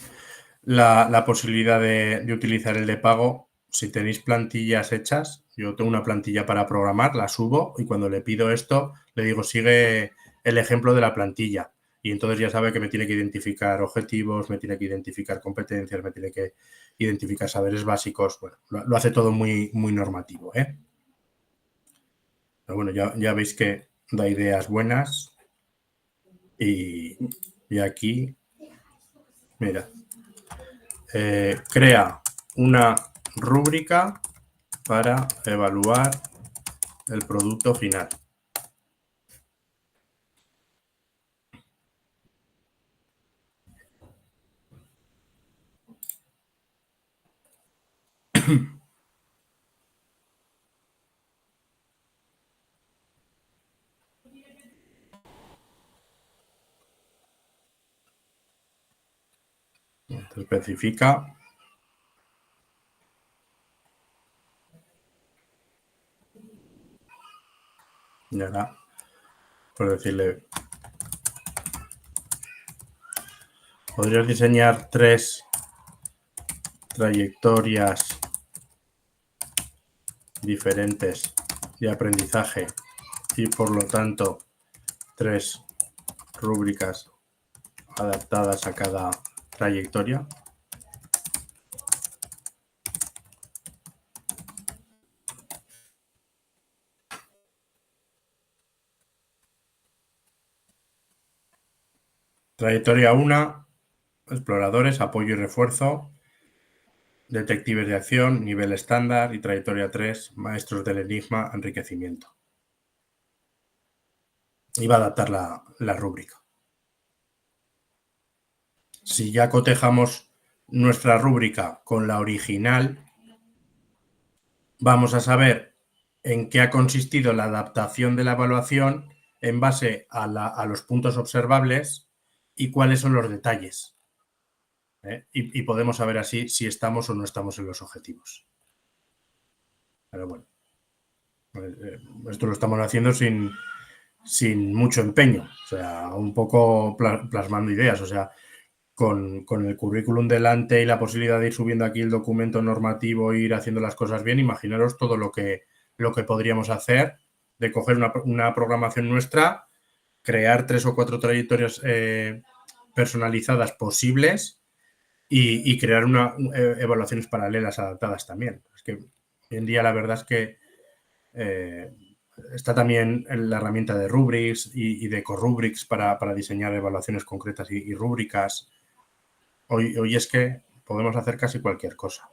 [SPEAKER 1] la posibilidad de utilizar el de pago, si tenéis plantillas hechas, yo tengo una plantilla para programar, la subo y cuando le pido esto, le digo sigue el ejemplo de la plantilla y entonces ya sabe que me tiene que identificar objetivos, me tiene que identificar competencias, me tiene que identificar saberes básicos. Bueno, lo hace todo muy, muy normativo, ¿eh? Pero bueno, ya veis que da ideas buenas y aquí, mira, crea una rúbrica para evaluar el producto final. Se especifica y ahora, por decirle, podrías diseñar 3 trayectorias diferentes de aprendizaje y por lo tanto 3 rúbricas adaptadas a cada trayectoria. Trayectoria 1, exploradores, apoyo y refuerzo. Detectives de acción, nivel estándar. Y trayectoria 3, maestros del enigma, enriquecimiento. Y va a adaptar la rúbrica. Si ya cotejamos nuestra rúbrica con la original, vamos a saber en qué ha consistido la adaptación de la evaluación en base a los puntos observables y cuáles son los detalles. Y podemos saber así si estamos o no estamos en los objetivos. Pero bueno, esto lo estamos haciendo sin mucho empeño, o sea, un poco plasmando ideas, o sea, con el currículum delante y la posibilidad de ir subiendo aquí el documento normativo e ir haciendo las cosas bien, imaginaros todo lo que podríamos hacer de coger una programación nuestra, crear 3 o 4 trayectorias personalizadas posibles y crear evaluaciones paralelas adaptadas también. que hoy en día la verdad es que está también la herramienta de Rubrics y de Ecorubrics para diseñar evaluaciones concretas y rúbricas. Hoy es que podemos hacer casi cualquier cosa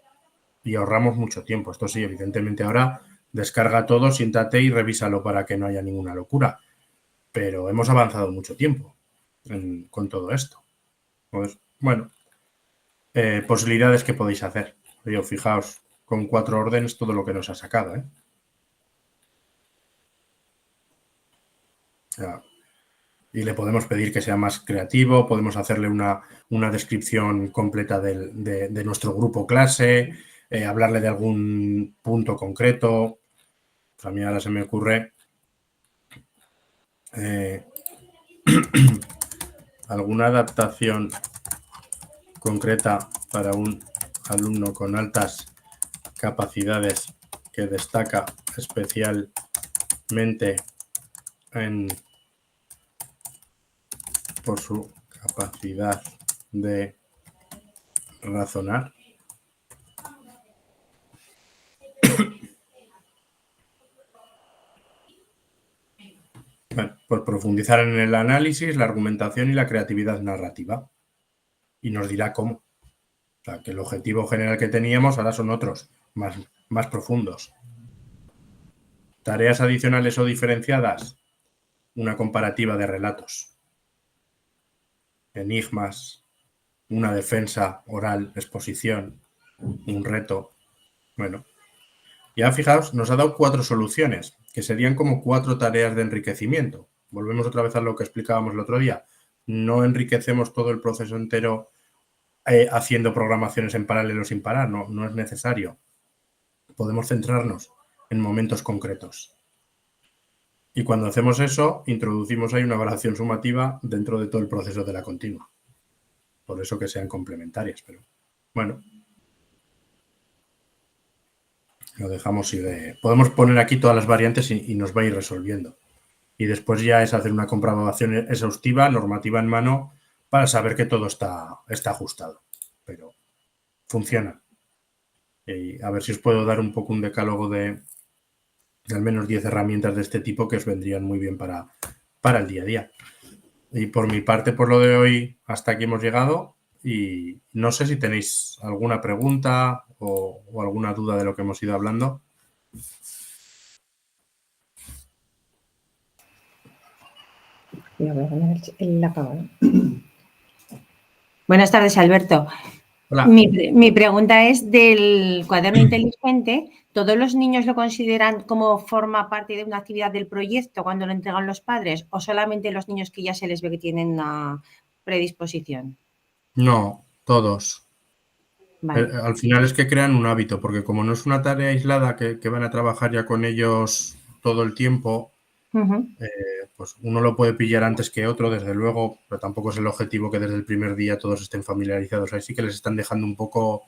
[SPEAKER 1] y ahorramos mucho tiempo. Esto sí, evidentemente ahora descarga todo, siéntate y revísalo para que no haya ninguna locura. Pero hemos avanzado mucho tiempo con todo esto. Pues, bueno, posibilidades que podéis hacer. Yo, fijaos, con 4 órdenes todo lo que nos ha sacado, ¿eh? O sea, y le podemos pedir que sea más creativo, podemos hacerle una descripción completa de nuestro grupo clase, hablarle de algún punto concreto. A mí ahora se me ocurre alguna adaptación concreta para un alumno con altas capacidades que destaca especialmente por su capacidad de razonar. Bueno, pues profundizar en el análisis, la argumentación y la creatividad narrativa. Y nos dirá cómo. O sea, que el objetivo general que teníamos ahora son otros, más profundos. Tareas adicionales o diferenciadas. Una comparativa de relatos. Enigmas. Una defensa oral, exposición. Un reto. Bueno. Ya fijaos, nos ha dado 4 soluciones, que serían como 4 tareas de enriquecimiento. Volvemos otra vez a lo que explicábamos el otro día. No enriquecemos todo el proceso entero haciendo programaciones en paralelo sin parar, no es necesario. Podemos centrarnos en momentos concretos. Y cuando hacemos eso, introducimos ahí una evaluación sumativa dentro de todo el proceso de la continua. Por eso que sean complementarias, pero bueno. Lo dejamos y podemos poner aquí todas las variantes y nos va a ir resolviendo. Y después ya es hacer una comprobación exhaustiva, normativa en mano, para saber que todo está ajustado. Pero funciona. Y a ver si os puedo dar un poco un decálogo de al menos 10 herramientas de este tipo que os vendrían muy bien para el día a día. Y por mi parte, por lo de hoy, hasta aquí hemos llegado. Y no sé si tenéis alguna pregunta o alguna duda de lo que hemos ido hablando.
[SPEAKER 2] Voy a poner el apagón. Buenas tardes, Alberto.
[SPEAKER 1] Hola.
[SPEAKER 2] Mi pregunta es del cuaderno inteligente. ¿Todos los niños lo consideran como forma parte de una actividad del proyecto cuando lo entregan los padres o solamente los niños que ya se les ve que tienen una predisposición?
[SPEAKER 1] No, todos.
[SPEAKER 2] Vale.
[SPEAKER 1] Al final es que crean un hábito, porque como no es una tarea aislada que van a trabajar ya con ellos todo el tiempo, pues uno lo puede pillar antes que otro, desde luego, pero tampoco es el objetivo que desde el primer día todos estén familiarizados. Ahí sí que les están dejando un poco,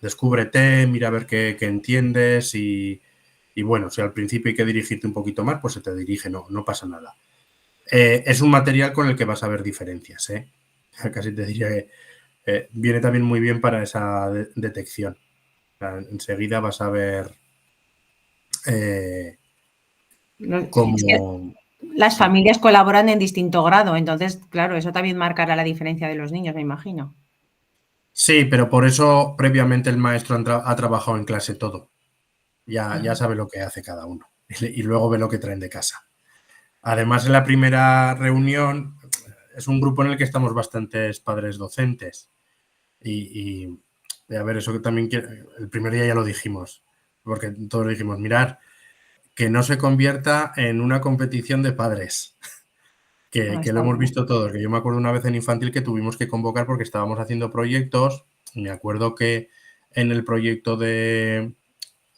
[SPEAKER 1] descúbrete, mira a ver qué entiendes y bueno, si al principio hay que dirigirte un poquito más, pues se te dirige, no pasa nada. Es un material con el que vas a ver diferencias, ¿eh? Casi te diría que viene también muy bien para esa detección. O sea, enseguida vas a ver cómo...
[SPEAKER 2] Las familias colaboran en distinto grado, entonces, claro, eso también marcará la diferencia de los niños, me imagino.
[SPEAKER 1] Sí, pero por eso previamente el maestro ha trabajado en clase todo. Ya sabe lo que hace cada uno y luego ve lo que traen de casa. Además, en la primera reunión es un grupo en el que estamos bastantes padres docentes y a ver, eso que también el primer día ya lo dijimos, porque todos dijimos, mirar, que no se convierta en una competición de padres, que lo hemos visto todos, que yo me acuerdo una vez en infantil que tuvimos que convocar porque estábamos haciendo proyectos, me acuerdo que en el proyecto de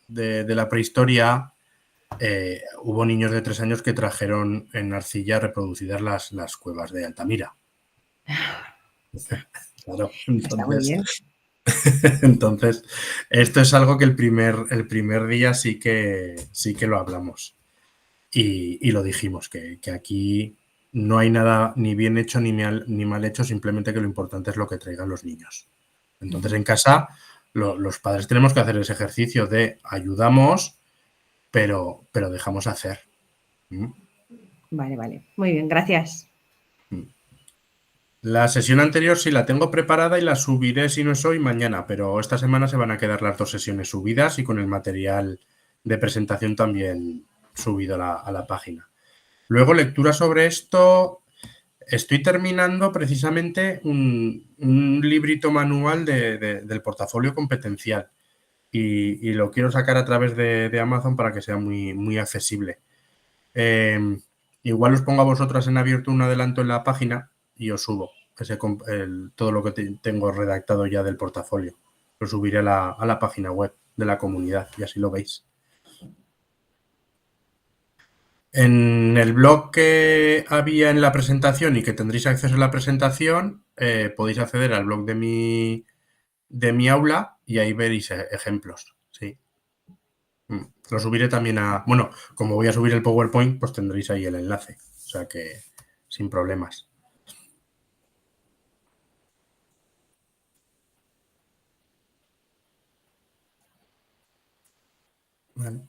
[SPEAKER 1] la prehistoria hubo niños de 3 años que trajeron en arcilla reproducidas las cuevas de Altamira. Claro, entonces esto es algo que el primer día sí que lo hablamos y lo dijimos, que aquí no hay nada ni bien hecho ni mal hecho, simplemente que lo importante es lo que traigan los niños. Entonces en casa los padres tenemos que hacer ese ejercicio de ayudamos, pero dejamos hacer.
[SPEAKER 3] Vale. Muy bien, gracias.
[SPEAKER 1] La sesión anterior sí la tengo preparada y la subiré, si no es hoy, mañana, pero esta semana se van a quedar las 2 sesiones subidas y con el material de presentación también subido a la página. Luego, lectura sobre esto. Estoy terminando precisamente un librito manual del portafolio competencial y lo quiero sacar a través de Amazon para que sea muy accesible. Igual os pongo a vosotras en abierto un adelanto en la página y os subo todo lo que tengo redactado ya del portafolio. Lo subiré a la página web de la comunidad y así lo veis. En el blog que había en la presentación y que tendréis acceso a la presentación, podéis acceder al blog de mi aula y ahí veréis ejemplos. Sí. Lo subiré también bueno, como voy a subir el PowerPoint, pues tendréis ahí el enlace. O sea que sin problemas. Vale.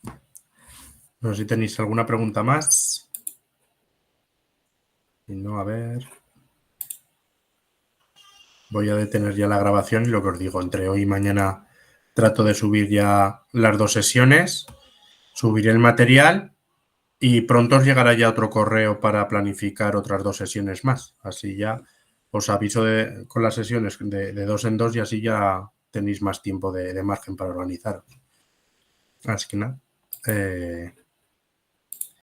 [SPEAKER 1] No sé si tenéis alguna pregunta más. Si no, a ver. Voy a detener ya la grabación y lo que os digo, entre hoy y mañana trato de subir ya las 2 sesiones, subiré el material y pronto os llegará ya otro correo para planificar otras 2 sesiones más. Así ya os aviso con las sesiones de 2 en 2 y así ya tenéis más tiempo de margen para organizaros. Así que nada.